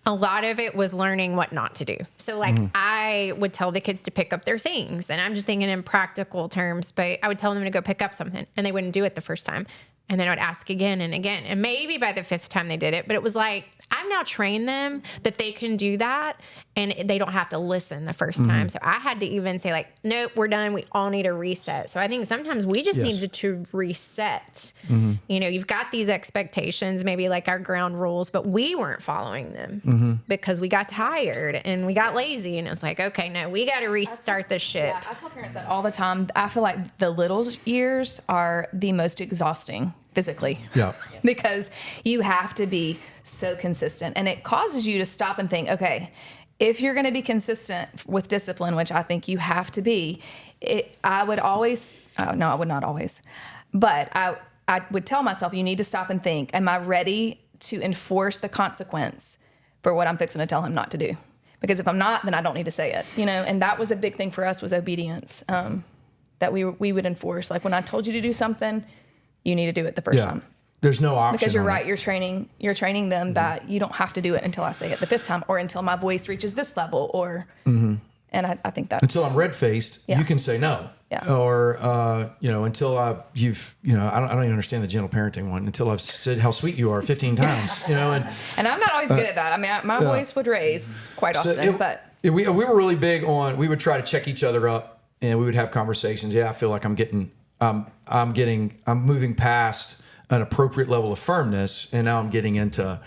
a lot of it was learning what not to do. So like I would tell the kids to pick up their things, and I'm just thinking in practical terms, but I would tell them to go pick up something and they wouldn't do it the first time. And then I would ask again and again. And maybe by the 5th time they did it, but it was like, I've now trained them that they can do that and they don't have to listen the first time. So I had to even say like, nope, we're done. We all need a reset. So I think sometimes we just need to reset. You know, you've got these expectations, maybe like our ground rules, but we weren't following them because we got tired and we got lazy. And it's like, okay, no, we got to restart the ship. Yeah, I tell parents that all the time. I feel like the little years are the most exhausting physically. Yeah. Because you have to be so consistent, and it causes you to stop and think, okay, if you're going to be consistent with discipline, which I think you have to be, I would always, no, I would not always, but I would tell myself, you need to stop and think, am I ready to enforce the consequence for what I'm fixing to tell him not to do? Because if I'm not, then I don't need to say it, you know? And that was a big thing for us, was obedience, that we would enforce. Like when I told you to do something, you need to do it the first time. There's no option. Because you're on right, it. you're training them that you don't have to do it until I say it the 5th time, or until my voice reaches this level, or and I think that's Until I'm red-faced, you can say no. Yeah. Or you know, until I don't even understand the gentle parenting one. Until I've said how sweet you are 15 times, you know, and I'm not always good at that. I mean, my voice would raise quite often, but we were really big on. We would try to check each other up, and we would have conversations. Yeah, I feel like I'm moving past an appropriate level of firmness, and now I'm getting into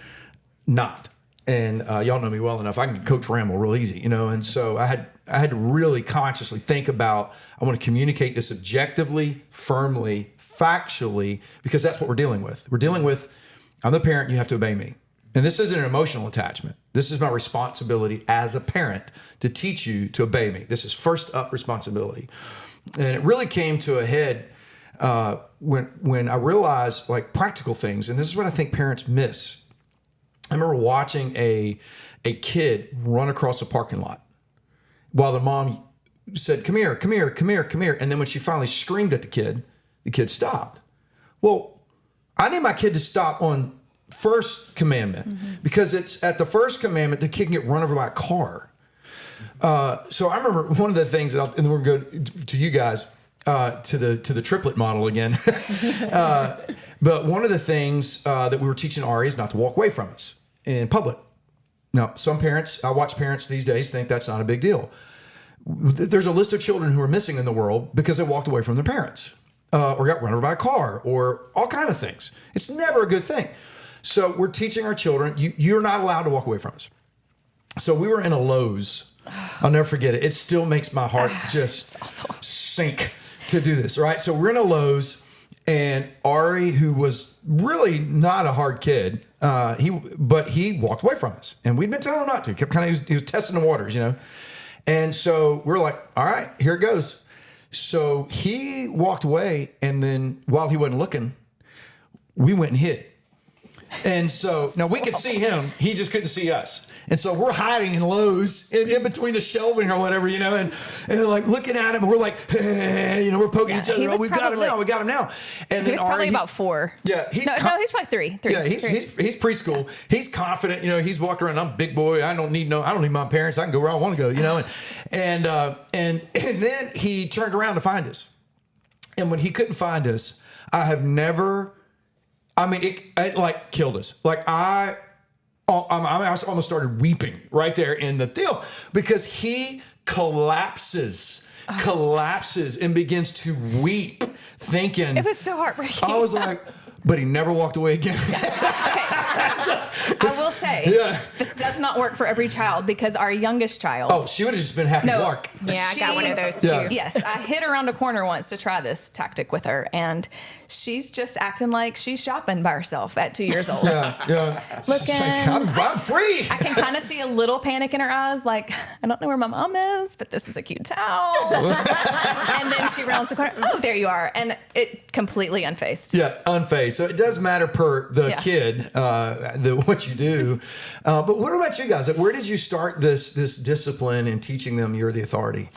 not. And y'all know me well enough. I can coach Rammell real easy, you know. And so I had to really consciously think about, I want to communicate this objectively, firmly, factually, because that's what we're dealing with. We're dealing with, I'm the parent, you have to obey me. And this isn't an emotional attachment. This is my responsibility as a parent to teach you to obey me. This is first up responsibility. And it really came to a head when I realized like practical things, and this is what I think parents miss. I remember watching a kid run across a parking lot while the mom said, come here, come here, come here, come here. And then when she finally screamed at the kid stopped. Well, I need my kid to stop on first commandment because it's at the first commandment the kid can get run over by a car. So I remember one of the things and then we're going to go to you guys, to the triplet model again. But one of the things that we were teaching Ari is not to walk away from us in public. Now, some parents, I watch parents these days think that's not a big deal. There's a list of children who are missing in the world because they walked away from their parents or got run over by a car or all kind of things. It's never a good thing. So we're teaching our children, you're not allowed to walk away from us. So we were in a Lowe's. I'll never forget it. It still makes my heart just sink to do this, right? So we're in a Lowe's, and Ari, who was really not a hard kid, he walked away from us, and we'd been telling him not to. He was testing the waters, you know. And so we're like, all right, here it goes. So he walked away, and then while he wasn't looking, we went and hid. And so now we could see him, he just couldn't see us. And so we're hiding in Lowe's in between the shelving or whatever, you know, and they're like looking at him, and we're like, hey, you know, we're poking each other. Oh, we got him now. We got him now. And he was probably about 4. Yeah, he's probably 3. Yeah, he's preschool. He's confident, you know. He's walking around. I'm a big boy. I don't need my parents. I can go where I want to go, you know. And then he turned around to find us. And when he couldn't find us, it like killed us. Like I almost started weeping right there in the deal because he collapses and begins to weep, thinking. It was so heartbreaking. I was like, But he never walked away again. I will say, this does not work for every child because our youngest child. Oh, she would have just been happy as lark. Yeah, I got one of those too. Yeah. Yes, I hid around a corner once to try this tactic with her, and she's just acting like she's shopping by herself at 2 years old. Yeah. Looking, I'm free. I can kind of see a little panic in her eyes, like, I don't know where my mom is, but this is a cute towel. And then she rounds the corner. Oh, there you are. And it completely unfazed. Yeah, unfazed. So it does matter per the kid, what you do. But what about you guys? Where did you start this discipline and teaching them you're the authority?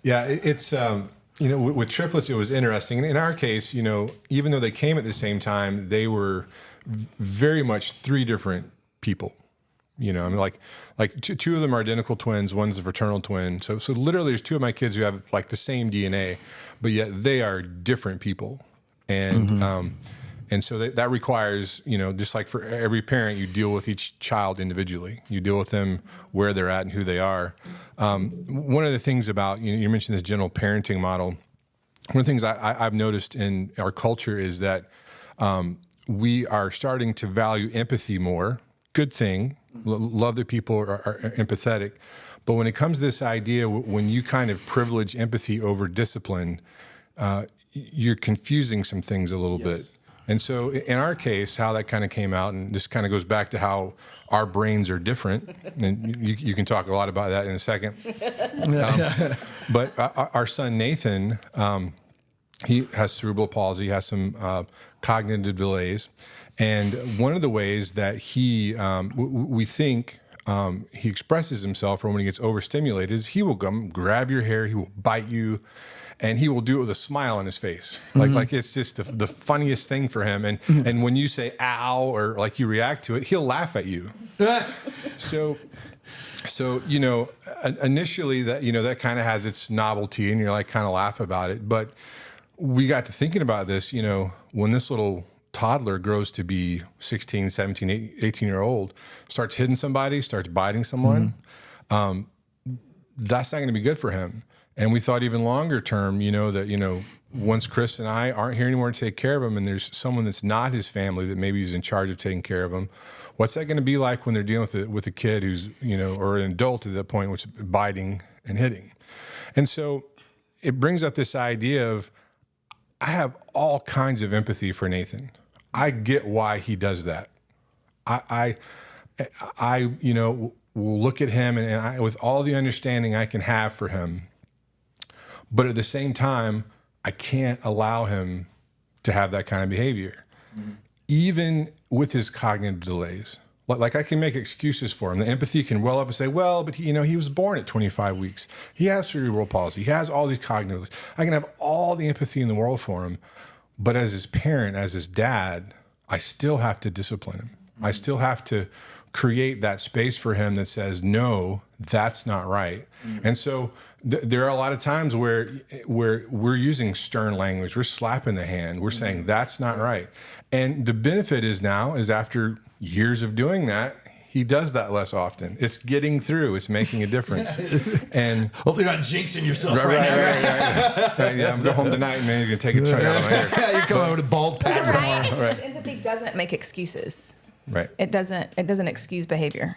Yeah, it's with triplets, it was interesting. In our case, even though they came at the same time, they were very much three different people. I mean, like two of them are identical twins. One's a fraternal twin. So literally, there's two of my kids who have like the same DNA, but yet they are different people. And so that requires, just like for every parent, you deal with each child individually. You deal with them where they're at and who they are. One of the things about, you mentioned this general parenting model. One of the things I've noticed in our culture is that we are starting to value empathy more. Good thing. Love that people are empathetic. But when it comes to this idea, when you kind of privilege empathy over discipline, you're confusing some things a little bit. And so in our case, how that kind of came out, and this kind of goes back to how our brains are different, and you can talk a lot about that in a second. But our son, Nathan, he has cerebral palsy, has some cognitive delays. And one of the ways that we think he expresses himself, or when he gets overstimulated, is he will come grab your hair, he will bite you, and he will do it with a smile on his face. Like it's just the funniest thing for him. And when you say ow, or like you react to it, he'll laugh at you. So initially that kind of has its novelty, and you're like kind of laugh about it. But we got to thinking about this, when this little toddler grows to be 16, 17, 18-year-old, starts hitting somebody, starts biting someone, that's not going to be good for him. And we thought even longer term, that, once Chris and I aren't here anymore to take care of him, and there's someone that's not his family that maybe is in charge of taking care of him, what's that going to be like when they're dealing with a kid who's, or an adult at that point, which is biting and hitting? And so it brings up this idea of, I have all kinds of empathy for Nathan. I get why he does that. I will look at him and with all the understanding I can have for him, but at the same time, I can't allow him to have that kind of behavior, even with his cognitive delays. Like I can make excuses for him. The empathy can well up and say, well, but he was born at 25 weeks. He has cerebral palsy. He has all these cognitive. I can have all the empathy in the world for him, but as his parent, as his dad, I still have to discipline him. I still have to create that space for him that says, no, that's not right. And so there are a lot of times where we're using stern language. We're slapping the hand. We're saying that's not right. And the benefit is after years of doing that, he does that less often. It's getting through. It's making a difference. And hopefully you're not jinxing yourself right now. Yeah, I'm going home tonight, and then you're going to take a chunk out of my hair. You're coming over to bald patch tomorrow. Because empathy doesn't make excuses. Right. It doesn't excuse behavior.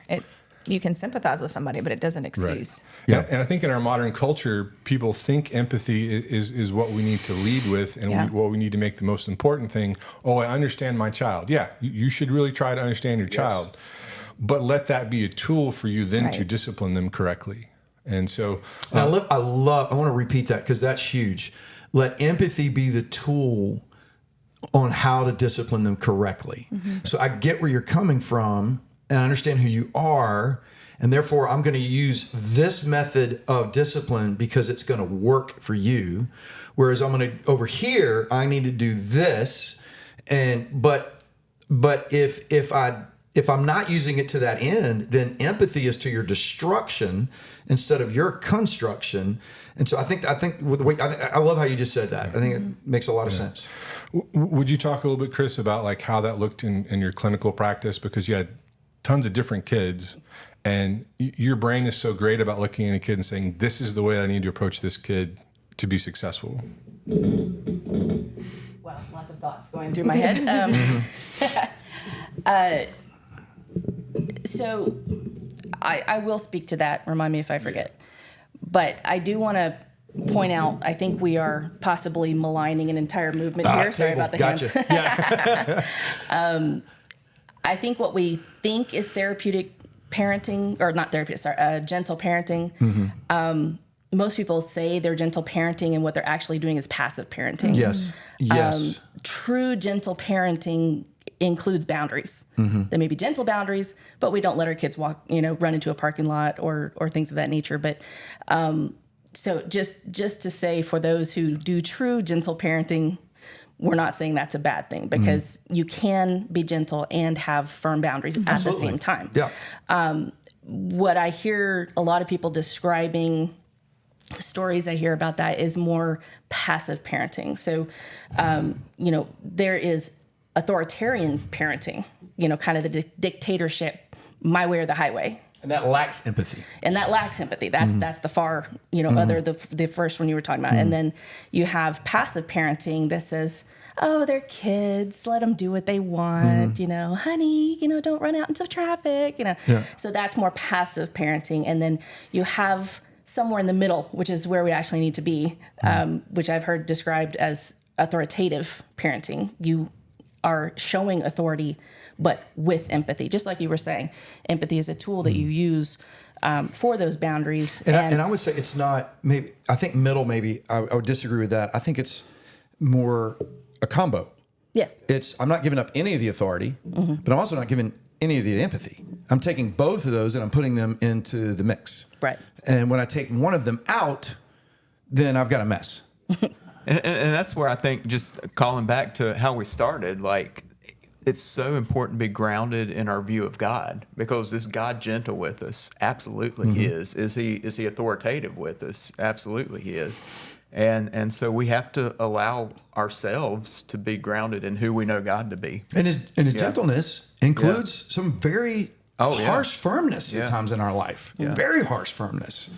You can sympathize with somebody, but it doesn't excuse. Right. Yeah. And I think in our modern culture, people think empathy is what we need to lead with, and what we need to make the most important thing. Oh, I understand my child. Yeah, you should really try to understand your child, but let that be a tool for you then to discipline them correctly. And so I want to repeat that because that's huge. Let empathy be the tool on how to discipline them correctly. So I get where you're coming from, and I understand who you are, and therefore I'm going to use this method of discipline because it's going to work for you. Whereas over here, I need to do this, but if I'm not using it to that end, then empathy is to your destruction instead of your construction. And so I think with the way I love how you just said that. I think it makes a lot of sense. Would you talk a little bit, Chris, about like how that looked in your clinical practice? Because you had tons of different kids, and your brain is so great about looking at a kid and saying, this is the way I need to approach this kid to be successful. Well, lots of thoughts going through my head. So I will speak to that. Remind me if I forget. But I do want to point out, I think we are possibly maligning an entire movement here. Sorry about the hands. Yeah. I think what we think is therapeutic parenting, or not therapeutic, sorry, gentle parenting. Most people say they're gentle parenting, and what they're actually doing is passive parenting. Yes. Yes. True gentle parenting includes boundaries. They may be gentle boundaries, but we don't let our kids walk, run into a parking lot or things of that nature. But so just to say, for those who do true gentle parenting, we're not saying that's a bad thing, because you can be gentle and have firm boundaries at the same time. Yeah. What I hear a lot of people describing, stories I hear about that, is more passive parenting. So, there is authoritarian parenting, kind of the dictatorship, my way or the highway. And that lacks empathy. That's the far, other, the first one you were talking about. And then you have passive parenting that says, oh, they're kids, let them do what they want, honey, don't run out into traffic, So that's more passive parenting. And then you have somewhere in the middle, which is where we actually need to be, which I've heard described as authoritative parenting. You are showing authority, but with empathy. Just like you were saying, empathy is a tool that you use for those boundaries. And I would say it's not, maybe, I think middle, maybe, I would disagree with that. I think it's more a combo. Yeah. I'm not giving up any of the authority, but I'm also not giving any of the empathy. I'm taking both of those and I'm putting them into the mix. Right. And when I take one of them out, then I've got a mess. And that's where I think, just calling back to how we started, like, it's so important to be grounded in our view of God, because is God gentle with us? Absolutely he is. Is he authoritative with us? Absolutely he is. And so we have to allow ourselves to be grounded in who we know God to be. And his gentleness includes some very harsh firmness at times in our life. Very harsh firmness.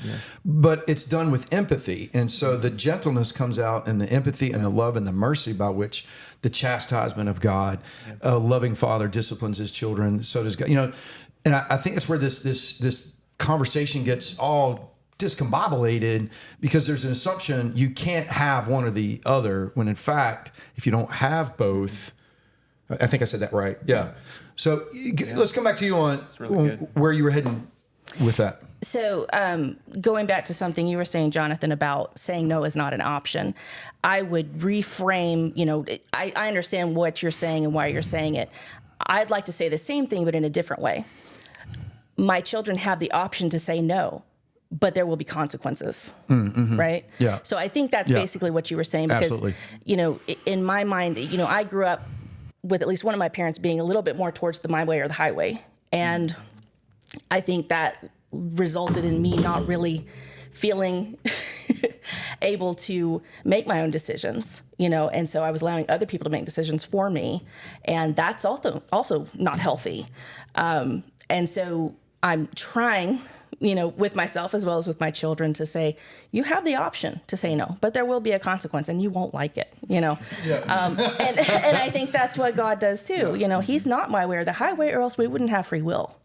But it's done with empathy. And so the gentleness comes out in the empathy and the love and the mercy by which the chastisement of God, a loving father disciplines his children. So does God. And I think that's where this conversation gets all discombobulated, because there's an assumption you can't have one or the other, when in fact, if you don't have both, I think I said that right. Yeah. So let's come back to you on where you were heading with that. So going back to something you were saying, Jonathan, about saying no is not an option, I would reframe, I understand what you're saying and why you're saying it. I'd like to say the same thing, but in a different way. My children have the option to say no, but there will be consequences, right? Yeah. So I think that's basically what you were saying, because, absolutely. In my mind, I grew up with at least one of my parents being a little bit more towards the my way or the highway. And I think that resulted in me not really feeling able to make my own decisions, and so I was allowing other people to make decisions for me. And that's also not healthy. And so I'm trying, with myself as well as with my children, to say, you have the option to say no, but there will be a consequence and you won't like it, and I think that's what God does too. He's not my way or the highway, or else we wouldn't have free will,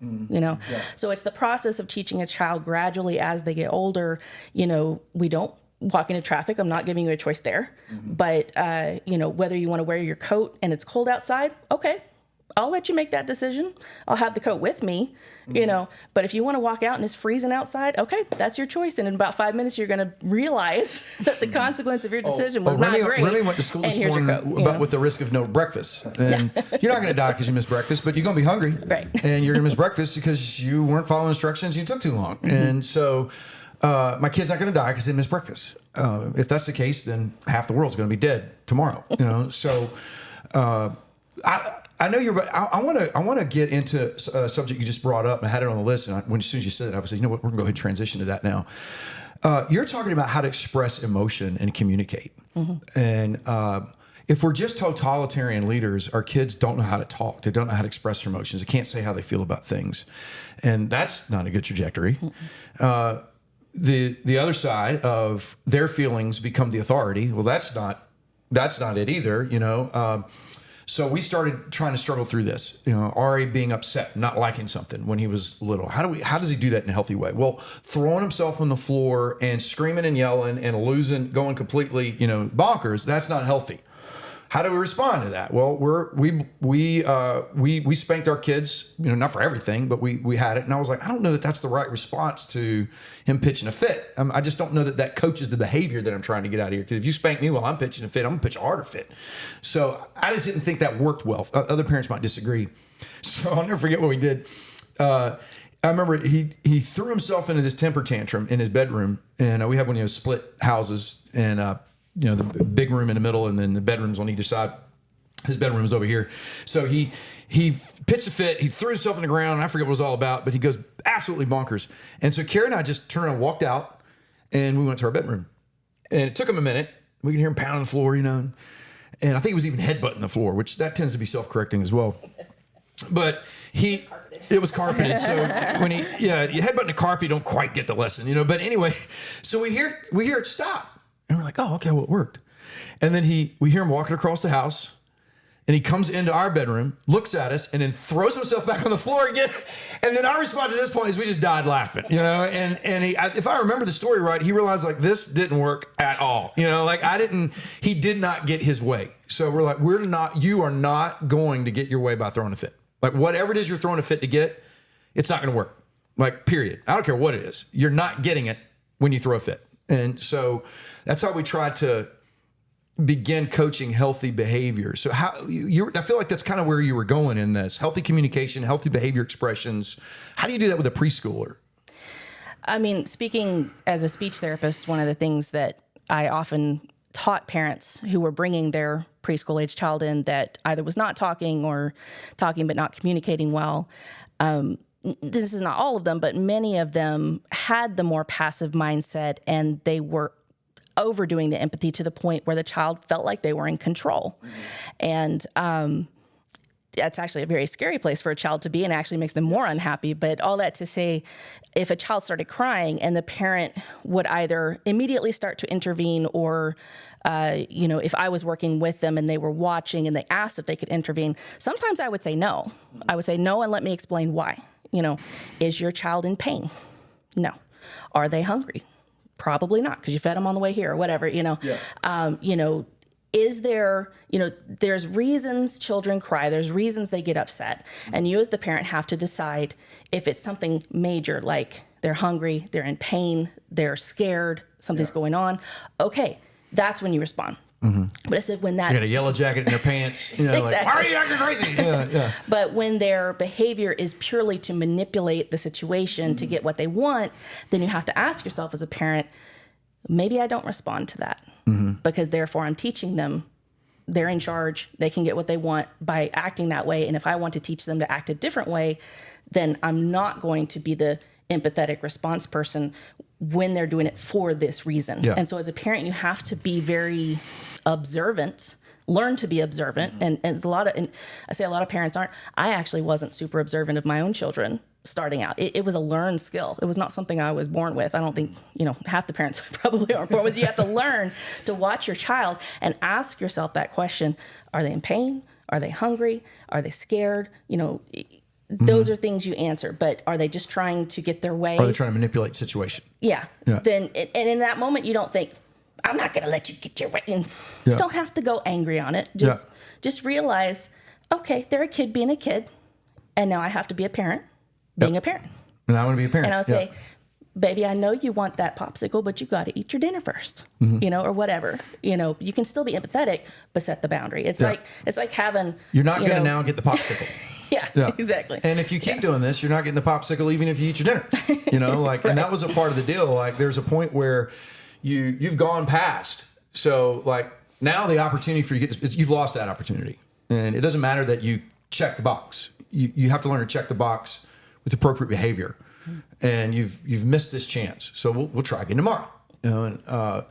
So it's the process of teaching a child gradually as they get older. We don't walk into traffic. I'm not giving you a choice there, but whether you want to wear your coat and it's cold outside, okay, I'll let you make that decision. I'll have the coat with me, but if you want to walk out and it's freezing outside, okay, that's your choice. And in about 5 minutes, you're going to realize that the consequence of your decision was not great. Remy went to school this morning with the risk of no breakfast. And you're not going to die because you missed breakfast, but you're going to be hungry. Right. And you're going to miss breakfast because you weren't following instructions. You took too long. And so my kid's not going to die because they missed breakfast. If that's the case, then half the world's going to be dead tomorrow. So I know you're, but I want to get into a subject you just brought up. I had it on the list, and as soon as you said it, I was like, you know what, we're going to go ahead and transition to that now. You're talking about how to express emotion and communicate. And if we're just totalitarian leaders, our kids don't know how to talk. They don't know how to express their emotions. They can't say how they feel about things. And that's not a good trajectory. The other side of their feelings become the authority. Well, that's not that's not it either, you know. So we started trying to struggle through this, you know, Ari being upset, not liking something when he was little. How does he do that in a healthy way? Well, throwing himself on the floor and screaming and yelling and going completely, you know, bonkers, that's not healthy. How do we respond to that? Well, we spanked our kids, you know, not for everything, but we had it. And I was like, I don't know that that's the right response to him pitching a fit. I just don't know that coaches the behavior that I'm trying to get out of here. Because if you spank me while I'm pitching a fit, I'm gonna pitch a harder fit. So I just didn't think that worked well. Other parents might disagree. So I'll never forget what we did. I remember he threw himself into this temper tantrum in his bedroom, and we have one of those split houses, and you know, the big room in the middle and then the bedrooms on either side. His bedroom was over here. So he pitched a fit. He threw himself on the ground. And I forget what it was all about, but he goes absolutely bonkers. And so Keri and I just turned around and walked out, and we went to our bedroom. And it took him a minute. We could hear him pounding the floor, you know. And I think he was even headbutting the floor, which that tends to be self-correcting as well. But it was carpeted. So when you headbutt the carpet, you don't quite get the lesson, you know. But anyway, so we hear it stop. And we're like, oh, okay, well, it worked. And then we hear him walking across the house, and he comes into our bedroom, looks at us, and then throws himself back on the floor again. And then our response at this point is we just died laughing, you know. And if I remember the story right, he realized like this didn't work at all, you know. Like he did not get his way. So we're like, you are not going to get your way by throwing a fit. Like whatever it is you're throwing a fit to get, it's not going to work. Like period. I don't care what it is. You're not getting it when you throw a fit. And so that's how we try to begin coaching healthy behavior. So I feel like that's kind of where you were going in this. Healthy communication, healthy behavior expressions. How do you do that with a preschooler? I mean, speaking as a speech therapist, one of the things that I often taught parents who were bringing their preschool age child in that either was not talking or talking but not communicating well, this is not all of them, but many of them had the more passive mindset, and they were overdoing the empathy to the point where the child felt like they were in control. And that's actually a very scary place for a child to be, and actually makes them more unhappy. But all that to say, if a child started crying and the parent would either immediately start to intervene or, you know, if I was working with them and they were watching and they asked if they could intervene, sometimes I would say no. I would say no, and let me explain why. You know, is your child in pain? No. Are they hungry? Probably not, because you fed them on the way here or whatever, you know. Yeah. You know, is there, you know, there's reasons children cry. There's reasons they get upset. And you as the parent have to decide if it's something major, like they're hungry, they're in pain, they're scared, something's going on. Okay, that's when you respond. Mm-hmm. But I said when that... They got a yellow jacket in their pants. You know, exactly. Like, why are you acting crazy? Yeah. But when their behavior is purely to manipulate the situation to get what they want, then you have to ask yourself as a parent, maybe I don't respond to that. Mm-hmm. Because therefore I'm teaching them they're in charge. They can get what they want by acting that way. And if I want to teach them to act a different way, then I'm not going to be the empathetic response person when they're doing it for this reason. Yeah. And so as a parent, you have to be very observant, learn to be observant. And a lot of parents aren't. I actually wasn't super observant of my own children starting out. It was a learned skill. It was not something I was born with. I don't think, you know, half the parents probably aren't born with. You have to learn to watch your child and ask yourself that question. Are they in pain? Are they hungry? Are they scared? You know, those are things you answer, but are they just trying to get their way? Or are they trying to manipulate the situation? Yeah. Then, and in that moment, you don't think, I'm not going to let you get your way. And you don't have to go angry on it. Just realize, okay, they're a kid being a kid, and now I have to be a parent being a parent. And I want to be a parent. And I'll say, baby, I know you want that popsicle, but you got to eat your dinner first, you know, or whatever. You know, you can still be empathetic, but set the boundary. It's like having... You're not going to now get the popsicle. Yeah, exactly. And if you keep doing this, you're not getting the popsicle even if you eat your dinner. You know, like, and that was a part of the deal. Like, there's a point where you've gone past. So, like, now the opportunity for you to get this, you've lost that opportunity. And it doesn't matter that you check the box. You have to learn to check the box with appropriate behavior. And you've missed this chance. So we'll try again tomorrow. You know,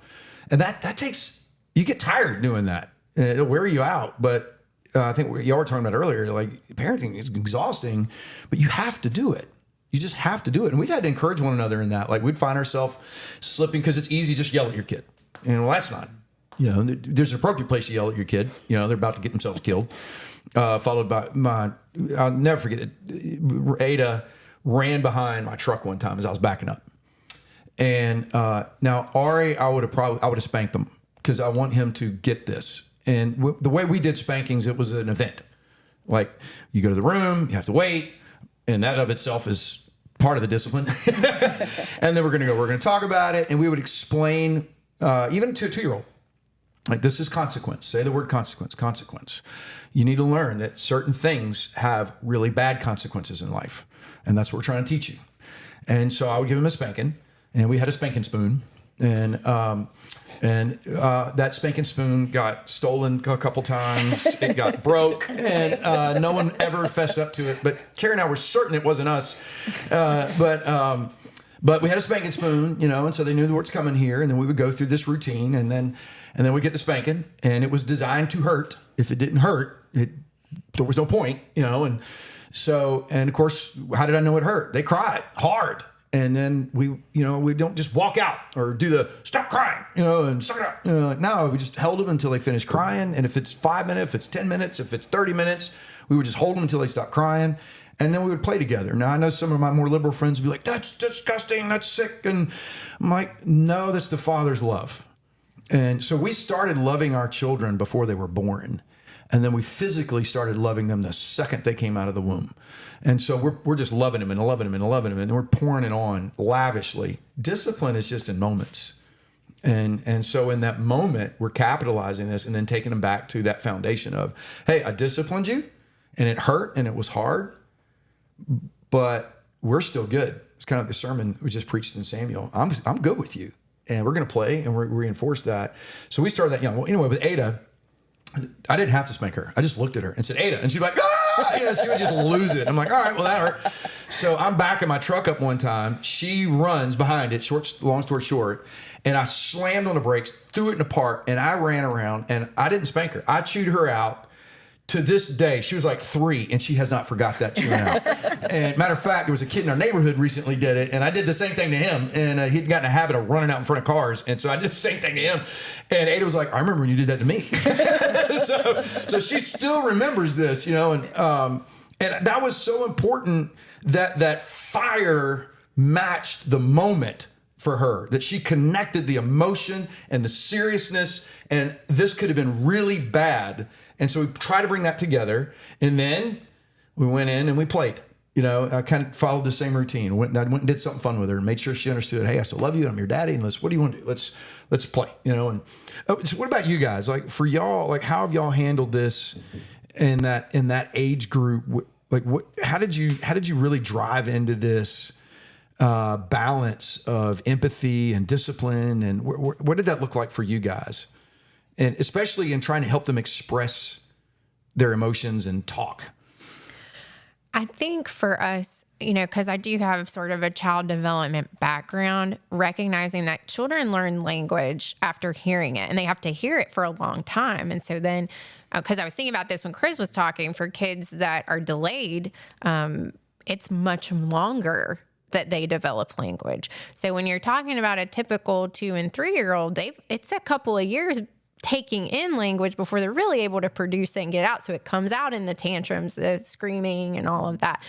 and that takes, you get tired doing that. And it'll wear you out. But I think y'all were talking about earlier, like, parenting is exhausting, but you have to do it. You just have to do it. And we've had to encourage one another in that. Like, we'd find ourselves slipping because it's easy, just yell at your kid. And well, that's not, There's an appropriate place to yell at your kid. They're about to get themselves killed. Followed by I'll never forget it. Ada ran behind my truck one time as I was backing up. And now Ari, I would have spanked him because I want him to get this. And the way we did spankings, it was an event. Like you go to the room, you have to wait, and that of itself is part of the discipline. And then we're going to talk about it, and we would explain even to a 2-year-old, like this is consequence. Say the word consequence. You need to learn that certain things have really bad consequences in life, and that's what we're trying to teach you. And so I would give him a spanking, and we had a spanking spoon, and that spanking spoon got stolen a couple times. It got broke, and no one ever fessed up to it. But Keri and I were certain it wasn't us. But we had a spanking spoon, and so they knew the word's coming here, and then we would go through this routine, and then we'd get the spanking, and it was designed to hurt. If it didn't hurt, there was no point, and so, and of course, how did I know it hurt? They cried hard. And then we don't just walk out or do the stop crying, and suck it up. No, we just held them until they finished crying. And if it's 5 minutes, if it's 10 minutes, if it's 30 minutes, we would just hold them until they stopped crying. And then we would play together. Now, I know some of my more liberal friends would be like, that's disgusting, that's sick. And I'm like, no, that's the Father's love. And so we started loving our children before they were born. And then we physically started loving them the second they came out of the womb. And so we're just loving them and loving them and loving them, and we're pouring it on lavishly. Discipline is just in moments. And so in that moment, we're capitalizing this and then taking them back to that foundation of, hey, I disciplined you, and it hurt, and it was hard, but we're still good. It's kind of the sermon we just preached in Samuel. I'm good with you, and we're going to play, and we reinforce that. So we started that young. Well, anyway, with Ada, I didn't have to spank her. I just looked at her and said, Ada. And she'd be like, ah! She would just lose it. I'm like, all right, well, that hurt. So I'm backing my truck up one time. She runs behind it, long story short. And I slammed on the brakes, threw it in the park, and I ran around, and I didn't spank her. I chewed her out. To this day, she was like 3, and she has not forgot that chewing out. And matter of fact, there was a kid in our neighborhood recently did it, and I did the same thing to him. And he'd gotten a habit of running out in front of cars, and so I did the same thing to him. And Ada was like, "I remember when you did that to me." so she still remembers this, and that was so important that fire matched the moment for her, that she connected the emotion and the seriousness, and this could have been really bad. And so we tried to bring that together, and then we went in and we played. I kind of followed the same routine. I went and did something fun with her and made sure she understood, hey, I still love you, I'm your daddy, and what do you want to do? Let's play, And so what about you guys? Like for y'all, like how have y'all handled this in that age group? Like how did you really drive into this balance of empathy and discipline, and what did that look like for you guys? And especially in trying to help them express their emotions and talk. I think for us, because I do have sort of a child development background, recognizing that children learn language after hearing it, and they have to hear it for a long time. And so then, because I was thinking about this when Chris was talking, for kids that are delayed, it's much longer that they develop language. So when you're talking about a typical 2 and 3-year-old, it's a couple of years taking in language before they're really able to produce it and get it out. So it comes out in the tantrums, the screaming and all of that.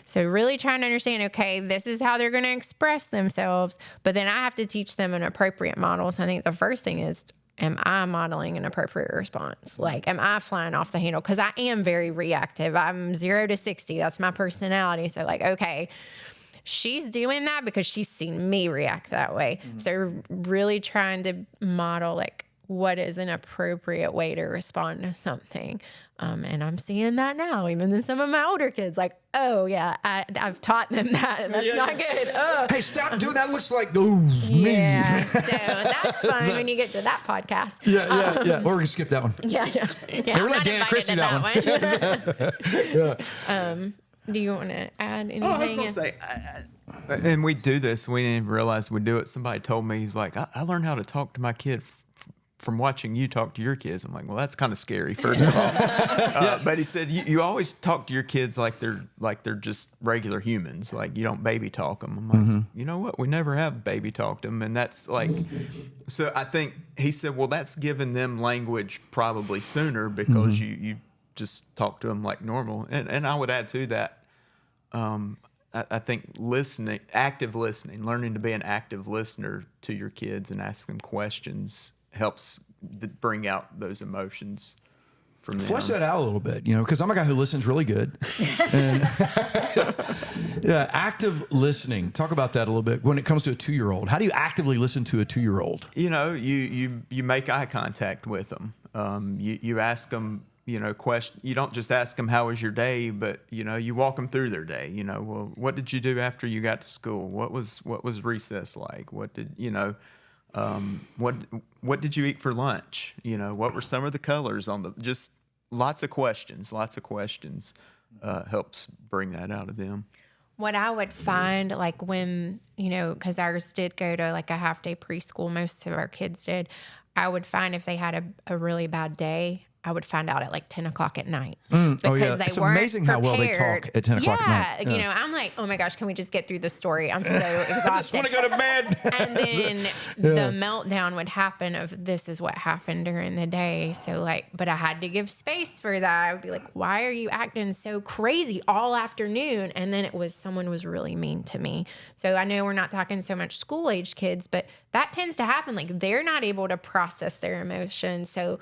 So really trying to understand, okay, this is how they're going to express themselves, but then I have to teach them an appropriate model. So I think the first thing is, am I modeling an appropriate response? Like, am I flying off the handle? Because I am very reactive. I'm 0 to 60. That's my personality. So like, okay, she's doing that because she's seen me react that way. Mm-hmm. So really trying to model like, what is an appropriate way to respond to something. And I'm seeing that now, even in some of my older kids, like, oh yeah, I've taught them that, and that's not good. Oh. Hey, stop doing that. Looks like, me. Yeah, so that's fun when you get to that podcast. Yeah. Or we're going to skip that one. Yeah. We're let Dan Chris do that one. Do you want to add anything? Oh, I was going to say, and we do this. We didn't even realize we do it. Somebody told me, he's like, I learned how to talk to my kid from watching you talk to your kids, I'm like, well, that's kind of scary, first of all. But he said, you always talk to your kids like they're just regular humans. Like, you don't baby talk them. I'm like, you know what? We never have baby talked them. And that's like, so I think he said, well, that's giving them language probably sooner because you just talk to them like normal. And I would add to that, I think active listening, learning to be an active listener to your kids and ask them questions helps bring out those emotions from them. Flesh that out a little bit, because I'm a guy who listens really good. And yeah, active listening. Talk about that a little bit when it comes to a 2-year-old. How do you actively listen to a 2-year-old? You make eye contact with them. You ask them, question. You don't just ask them, how was your day? But, you walk them through their day. Well, what did you do after you got to school? What was recess like? What did, what did you eat for lunch? What were some of the colors on just lots of questions helps bring that out of them. What I would find, like when, because ours did go to like a half-day preschool, most of our kids did, I would find if they had a really bad day, I would find out at like 10 o'clock at night. Because they it's weren't amazing how well they prepared. talk at 10 o'clock at night. Yeah, I'm like, oh my gosh, can we just get through the story? I'm so exhausted. I just want to go to bed. And then the meltdown would happen of this is what happened during the day. So but I had to give space for that. I would be like, why are you acting so crazy all afternoon? And then someone was really mean to me. So I know we're not talking so much school-aged kids, but that tends to happen. Like they're not able to process their emotions. So,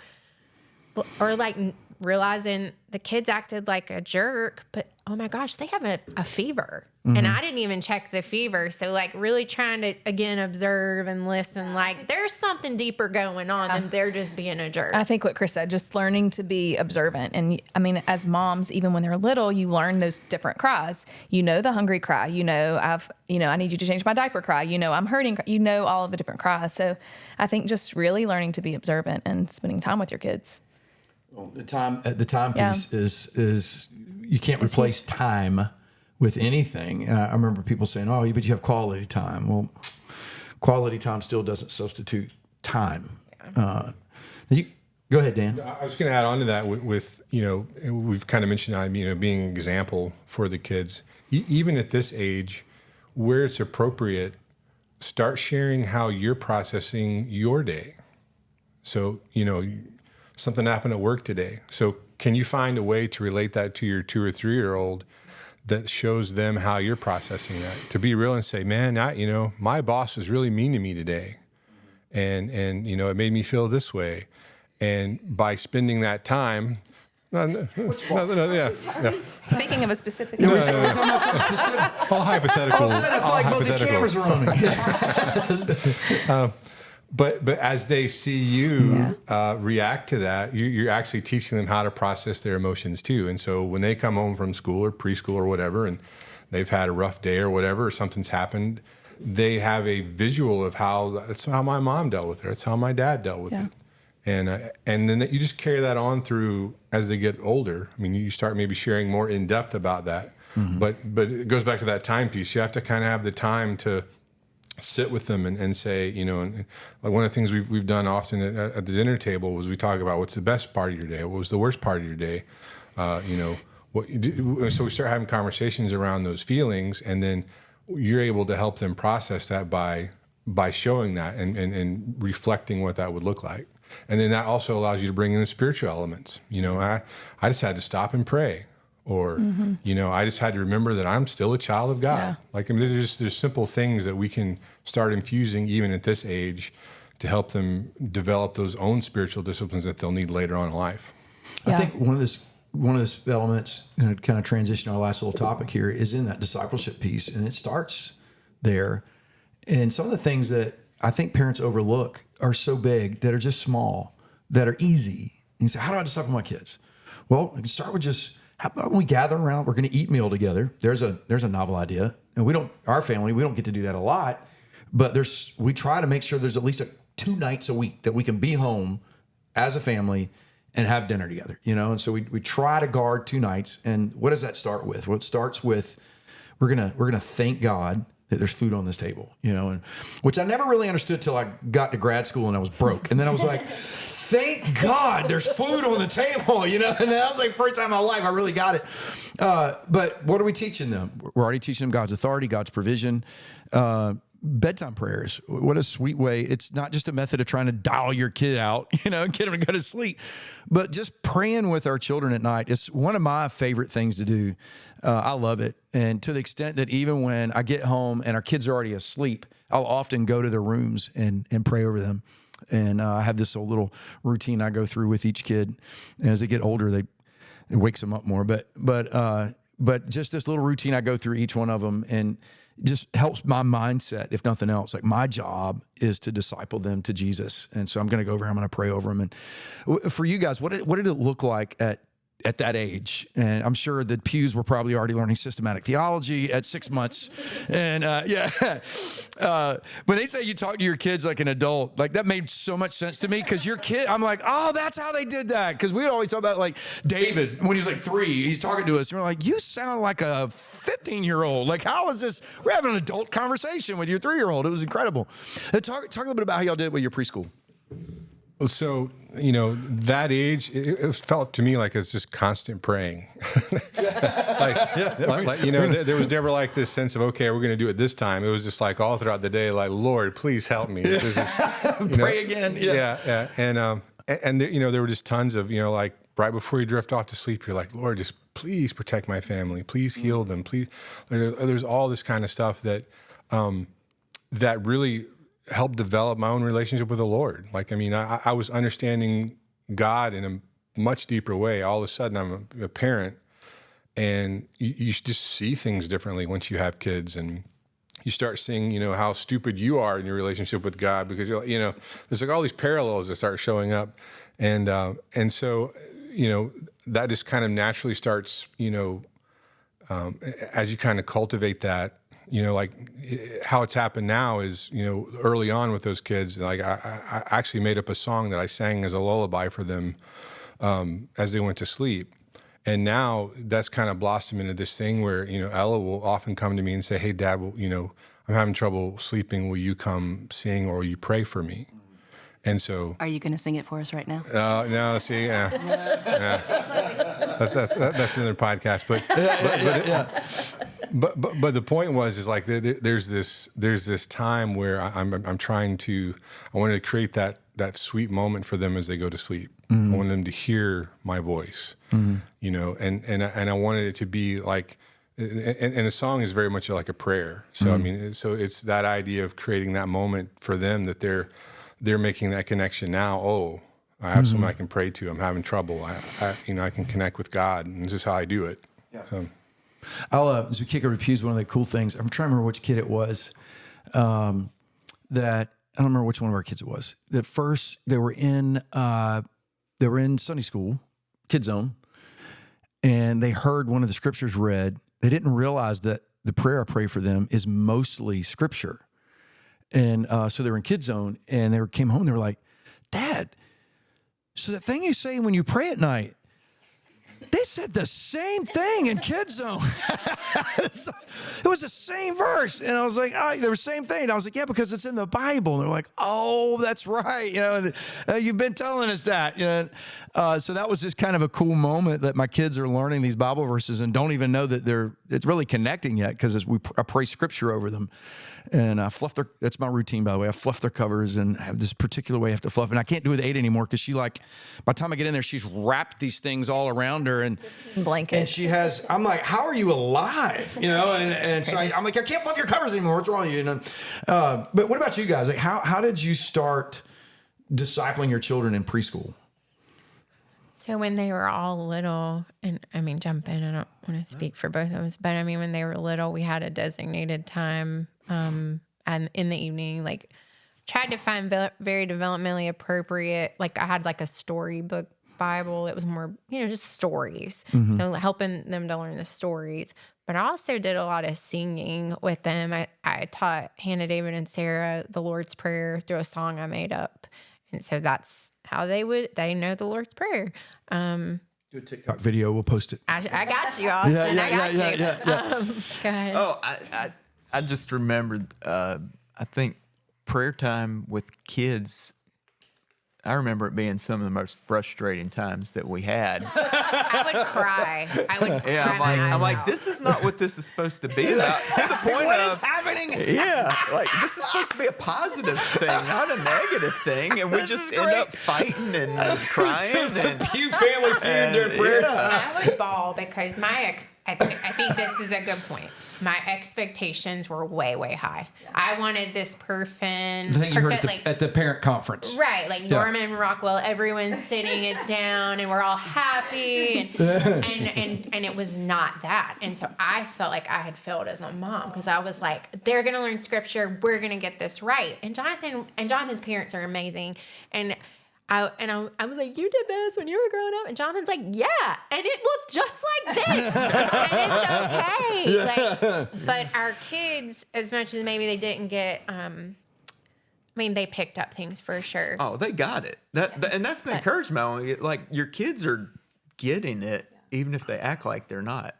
or like realizing the kids acted like a jerk, but oh my gosh, they have a fever. And I didn't even check the fever. So like really trying to, again, observe and listen, like there's something deeper going on than they're just being a jerk. I think what Chris said, just learning to be observant. And I mean, as moms, even when they're little, you learn those different cries. The hungry cry, I need you to change my diaper cry. I'm hurting. All of the different cries. So I think just really learning to be observant and spending time with your kids. Well, the time piece is you can't replace time with anything. I remember people saying, "Oh, but you have quality time." Well, quality time still doesn't substitute time. Go ahead, Dan. I was going to add on to that with we've kind of mentioned being an example for the kids, even at this age, where it's appropriate. Start sharing how you're processing your day. So something happened at work today. So can you find a way to relate that to your 2 or 3-year-old that shows them how you're processing that? To be real and say, man, my boss was really mean to me today. And it made me feel this way. And by spending that time, Speaking of a specific all hypothetical. I feel like both these cameras are on me. But as they see you react to that, you're actually teaching them how to process their emotions too. And so when they come home from school or preschool or whatever, and they've had a rough day or whatever, or something's happened, they have a visual of that's how my mom dealt with it. It's how my dad dealt with it. And then you just carry that on through as they get older. I mean, you start maybe sharing more in depth about that. But it goes back to that time piece. You have to kind of have the time to sit with them and say, and like one of the things we've done often at the dinner table was we talk about what's the best part of your day, what was the worst part of your day, what you do. So we start having conversations around those feelings, and then you're able to help them process that by showing that and reflecting what that would look like. And then that also allows you to bring in the spiritual elements. I just had to stop and pray. Or, I just had to remember that I'm still a child of God. Yeah. There's simple things that we can start infusing even at this age to help them develop those own spiritual disciplines that they'll need later on in life. Yeah. I think one of those elements, kind of transition our last little topic here, is in that discipleship piece, and it starts there. And some of the things that I think parents overlook are so big that are just small, that are easy. And you say, how do I disciple my kids? Well, I can start with just, how about when we gather around, we're going to eat meal together. There's a novel idea. And our family, we don't get to do that a lot, but we try to make sure there's at least 2 nights a week that we can be home as a family and have dinner together, And so we try to guard 2 nights. And what does that start with? Well, it starts with, we're going to thank God that there's food on this table, and which I never really understood till I got to grad school and I was broke. And then I was like, thank God there's food on the table, and that was like first time in my life I really got it. But what are we teaching them? We're already teaching them God's authority, God's provision, bedtime prayers. What a sweet way. It's not just a method of trying to dial your kid out, and get them to go to sleep, but just praying with our children at night. It's one of my favorite things to do. I love it. And to the extent that even when I get home and our kids are already asleep, I'll often go to their rooms and pray over them. And I have this little routine I go through with each kid. And as they get older, it wakes them up more. But just this little routine I go through each one of them, and just helps my mindset, if nothing else. Like, my job is to disciple them to Jesus. And so I'm going to go over, I'm going to pray over them. And for you guys, what did it look like at that age? And I'm sure the Pughs were probably already learning systematic theology at 6 months. And when they say you talk to your kids like an adult, like that made so much sense to me, because your kid, I'm like, oh, that's how they did that. Because we would always talk about like David when he was like 3, he's talking to us and we're like, you sound like a 15-year-old. Like, how is this? We're having an adult conversation with your 3-year-old. It was incredible. Talk a little bit about how y'all did it with your preschool. So, that age, it felt to me like it's just constant praying. There was never like this sense of, okay, we're going to do it this time. It was just like all throughout the day, like, Lord, please help me. This is, pray again. Yeah. And there were just tons of, like right before you drift off to sleep, you're like, Lord, just please protect my family. Please heal them. Please. There's all this kind of stuff that really helped develop my own relationship with the Lord. Like, I was understanding God in a much deeper way. All of a sudden, I'm a parent, and you just see things differently once you have kids, and you start seeing, how stupid you are in your relationship with God, because there's like all these parallels that start showing up, and so that just kind of naturally starts, as you kind of cultivate that. Like how it's happened now is, early on with those kids, like I actually made up a song that I sang as a lullaby for them as they went to sleep. And now that's kind of blossomed into this thing where, Ella will often come to me and say, hey, Dad, well, I'm having trouble sleeping. Will you come sing, or will you pray for me? And so, are you going to sing it for us right now? No, see, yeah. That's another podcast, but the point is like there's this time where I'm trying to, I wanted to create that sweet moment for them as they go to sleep. Mm-hmm. I wanted them to hear my voice, and I wanted it to be like, and the song is very much like a prayer. So mm-hmm. So it's that idea of creating that moment for them, that they're making that connection now. Oh, I have someone I can pray to. I'm having trouble. I can connect with God, and this is how I do it. Yeah. So. I'll, as we kick over to Pughs, one of the cool things, I'm trying to remember which kid it was, that, I don't remember which one of our kids it was. That first, they were in Sunday school, Kid Zone, and they heard one of the scriptures read. They didn't realize that the prayer I pray for them is mostly scripture. And so they were in Kid Zone, and they came home, and they were like, Dad, so the thing you say when you pray at night, they said the same thing in Kid Zone. It was the same verse. And I was like, oh, they were the same thing. And I was like, yeah, because it's in the Bible. And they're like, oh, that's right. You've been telling us that. So that was just kind of a cool moment that my kids are learning these Bible verses and don't even know that it's really connecting yet, because I pray scripture over them. And I fluff that's my routine, by the way. I fluff their covers, and I have this particular way I have to fluff. And I can't do it with 8 anymore, because by the time I get in there, she's wrapped these things all around her. And blankets. And I'm like, how are you alive? And so I'm like, I can't fluff your covers anymore. What's wrong with you? But what about you guys? Like, how did you start discipling your children in preschool? So when they were all little, and jump in, I don't want to speak for both of us, but when they were little, we had a designated time, and in the evening, like, tried to find very developmentally appropriate, like I had like a storybook Bible. It was more, just stories. Mm-hmm. So helping them to learn the stories. But I also did a lot of singing with them. I taught Hannah, David, and Sarah the Lord's Prayer through a song I made up. And so that's how they know the Lord's Prayer. Do a TikTok video. We'll post it. I got you, Austin. I got you. Yeah. Go ahead. Oh, I just remembered, I think prayer time with kids, I remember it being some of the most frustrating times that we had. I would cry. Yeah, cry my eyes I'm like, out. this is not what this is supposed to be about. To the point What of, is happening? yeah, like this is supposed to be a positive thing, not a negative thing, and we just end up fighting and crying. And You family feud during prayer time. I would bawl because I think this is a good point. My expectations were way, way high. I wanted this perfect, The thing you heard at like, at the parent conference. right, like Norman Rockwell, everyone's sitting it down and we're all happy, and it was not that. And so I felt like I had failed as a mom because I was like, they're gonna learn scripture, we're gonna get this right. And Jonathan's parents are amazing, and I was like, you did this when you were growing up? And Jonathan's like, yeah. And it looked just like this. And it's okay. But our kids, as much as maybe they didn't get, they picked up things for sure. oh, they got it. And that's the encouragement. Like your kids are getting it, even if they act like they're not.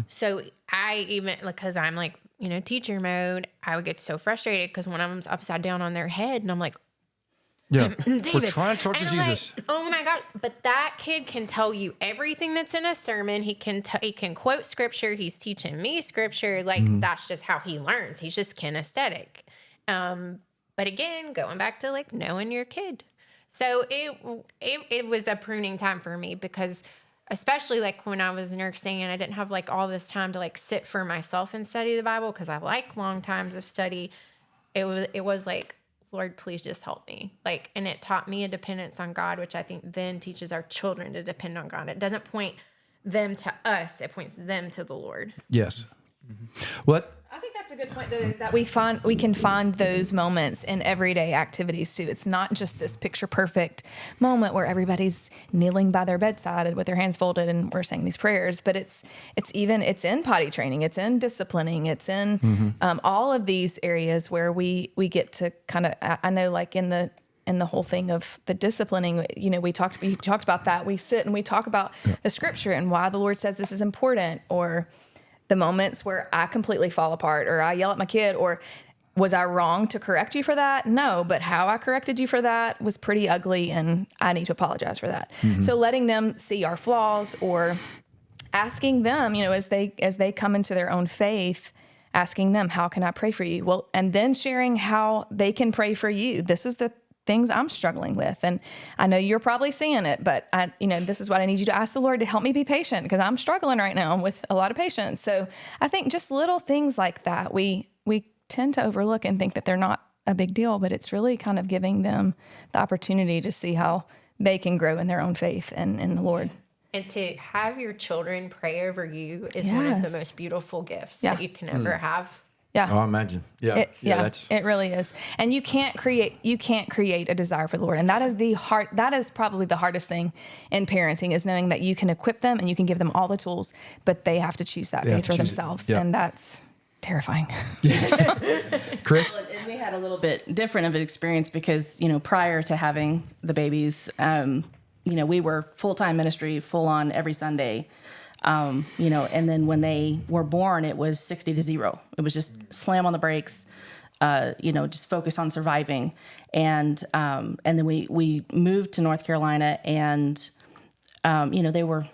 So I even, because I'm like, teacher mode, I would get so frustrated because one of them's upside down on their head. And I'm like, Yeah. David. We're trying to talk to And I'm Jesus. like, oh my God. But that kid can tell you everything that's in a sermon. He can quote scripture. He's teaching me scripture. Like that's just how he learns. He's just kinesthetic. But again, going back to like knowing your kid. So it was a pruning time for me because especially like when I was nursing and I didn't have like all this time to like sit for myself and study the Bible because I like long times of study. It was like, Lord, please just help me. And it taught me a dependence on God, which I think then teaches our children to depend on God. It doesn't point them to us. It points them to the Lord. Yes. What? I think that's a good point, though, is that we can find those moments in everyday activities too. It's not just this picture perfect moment where everybody's kneeling by their bedside with their hands folded and we're saying these prayers, but it's in potty training, it's in disciplining, it's in all of these areas where we get to kind of, I know like in the whole thing of the disciplining, we talked about that. We sit and we talk about the scripture and why the Lord says this is important, or the moments where I completely fall apart or I yell at my kid, or was I wrong to correct you for that? No, but how I corrected you for that was pretty ugly and I need to apologize for that. So letting them see our flaws, or asking them, as they come into their own faith, asking them, how can I pray for you? Well, and then sharing how they can pray for you. This is the things I'm struggling with. And I know you're probably seeing it, but this is what I need you to ask the Lord to help me be patient because I'm struggling right now with a lot of patience. So I think just little things like that, we tend to overlook and think that they're not a big deal, but it's really kind of giving them the opportunity to see how they can grow in their own faith and in the Lord. And to have your children pray over you is one of the most beautiful gifts that you can ever have. Yeah. Oh, I imagine. Yeah. It really is. And you can't create a desire for the Lord. And that is probably the hardest thing in parenting, is knowing that you can equip them and you can give them all the tools, but they have to choose that faith for themselves. Yeah. And that's terrifying. Chris? We had a little bit different of an experience because, prior to having the babies, we were full-time ministry, full on every Sunday. And then when they were born, it was 60 to 0. It was just slam on the brakes, just focus on surviving. And then we moved to North Carolina and, they were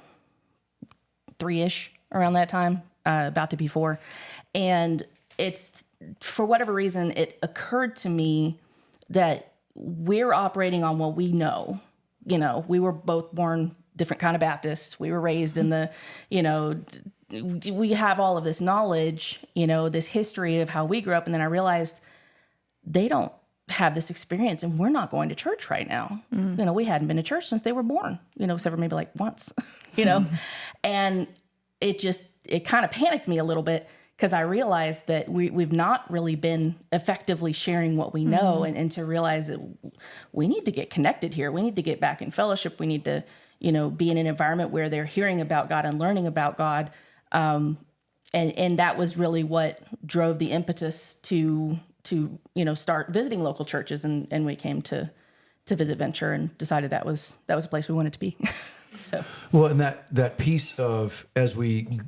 3-ish around that time, about to be 4. And it's, for whatever reason, it occurred to me that we're operating on what we know. We were both born different kind of Baptists. We were raised in the, we have all of this knowledge, this history of how we grew up. And then I realized they don't have this experience and we're not going to church right now. We hadn't been to church since they were born, except for maybe like once, and it kind of panicked me a little bit because I realized that we've not really been effectively sharing what we know and to realize that we need to get connected here. We need to get back in fellowship. We need to, be in an environment where they're hearing about God and learning about God. And that was really what drove the impetus to start visiting local churches. And we came to visit Venture and decided that was a place we wanted to be. So, well, and that piece of, as we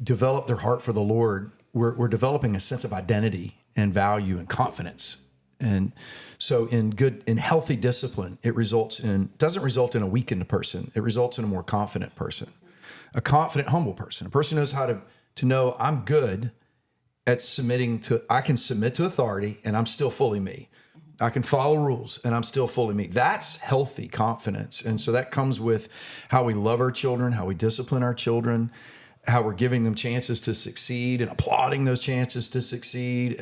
develop their heart for the Lord, we're developing a sense of identity and value and confidence. And so in healthy discipline, doesn't result in a weakened person. It results in a more confident person, a confident, humble person. A person knows how to know I'm good at I can submit to authority and I'm still fully me. I can follow rules and I'm still fully me. That's healthy confidence. And so that comes with how we love our children, how we discipline our children, how we're giving them chances to succeed and applauding those chances to succeed.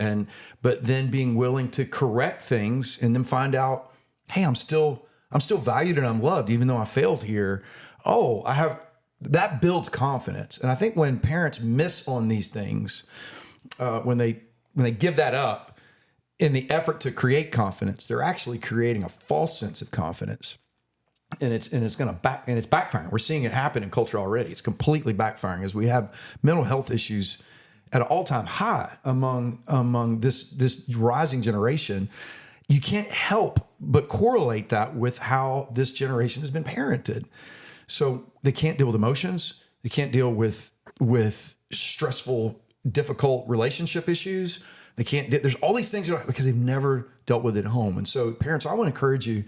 But then being willing to correct things and then find out, hey, I'm still valued and I'm loved, even though I failed here. That builds confidence. And I think when parents miss on these things, when they give that up in the effort to create confidence, they're actually creating a false sense of confidence. And it's backfiring. We're seeing it happen in culture already. It's completely backfiring as we have mental health issues at an all-time high among this rising generation. You can't help but correlate that with how this generation has been parented. So they can't deal with emotions. They can't deal with stressful, difficult relationship issues. They can't. There's all these things because they've never dealt with it at home. And so, parents, I want to encourage you.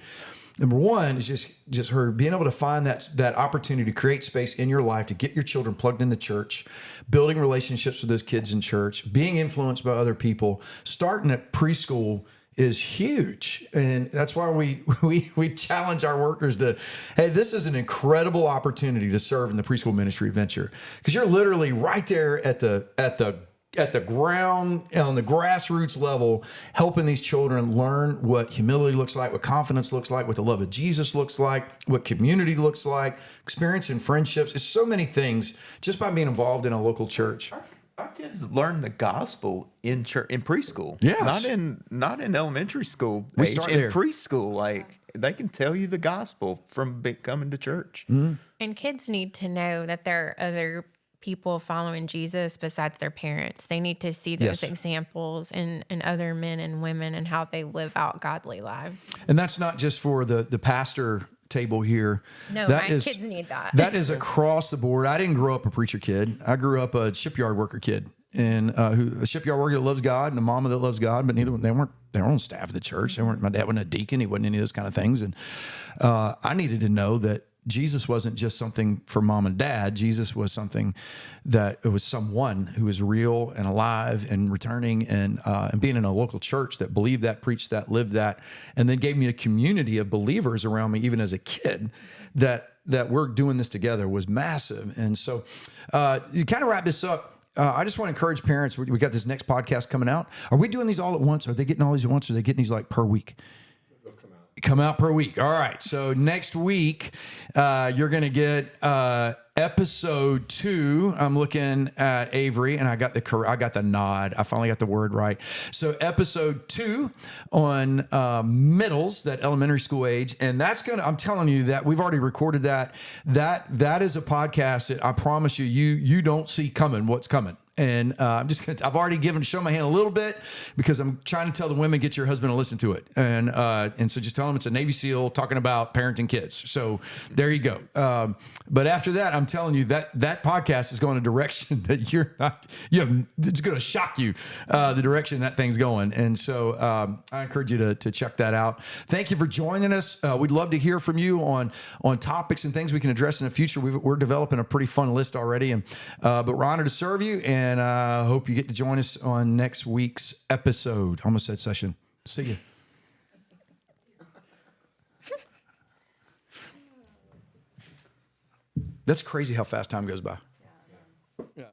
Number one is just being able to find that opportunity to create space in your life to get your children plugged into church, building relationships with those kids in church, being influenced by other people. Starting at preschool is huge. And that's why we challenge our workers to, hey, this is an incredible opportunity to serve in the preschool ministry adventure. Because you're literally right there at the ground, on the grassroots level, helping these children learn what humility looks like, what confidence looks like, what the love of Jesus looks like, what community looks like, experiencing friendships. It's so many things just by being involved in a local church. Our kids learn the gospel in church, in preschool. Yes. Not in elementary school. We age. start in there. preschool, like they can tell you the gospel from coming to church. Mm-hmm. And kids need to know that there are other people following Jesus besides their parents. They need to see those examples in other men and women and how they live out godly lives. And that's not just for the pastor table here. No, kids need that. That is across the board. I didn't grow up a preacher kid. I grew up a shipyard worker kid, and a shipyard worker that loves God and a mama that loves God. But they weren't their own staff of the church. My dad wasn't a deacon. He wasn't any of those kind of things. And I needed to know that Jesus wasn't just something for mom and dad. Jesus was something that it was someone who was real and alive and returning and being in a local church that believed that, preached that, lived that, and then gave me a community of believers around me, even as a kid, that we're doing this together was massive. And so you kind of wrap this up. I just want to encourage parents. We got this next podcast coming out. Are we doing these all at once? Are they getting all these at once? Or are they getting these like per week? Come out per week. All right. So next week, you're going to get episode 2. I'm looking at Avery, and I got the nod. I finally got the word right. So episode 2 on middles, that elementary school age, and I'm telling you that we've already recorded that. That is a podcast that I promise you don't see coming. What's coming? And I've already shown my hand a little bit because I'm trying to tell the women, get your husband to listen to it. And so just tell them it's a Navy SEAL talking about parenting kids. So there you go. But after that, I'm telling you that podcast is going a direction that it's going to shock you, the direction that thing's going. And so I encourage you to check that out. Thank you for joining us. We'd love to hear from you on topics and things we can address in the future. We're developing a pretty fun list already. But we're honored to serve you. And I hope you get to join us on next week's episode. Almost said session. See you. That's crazy how fast time goes by. Yeah.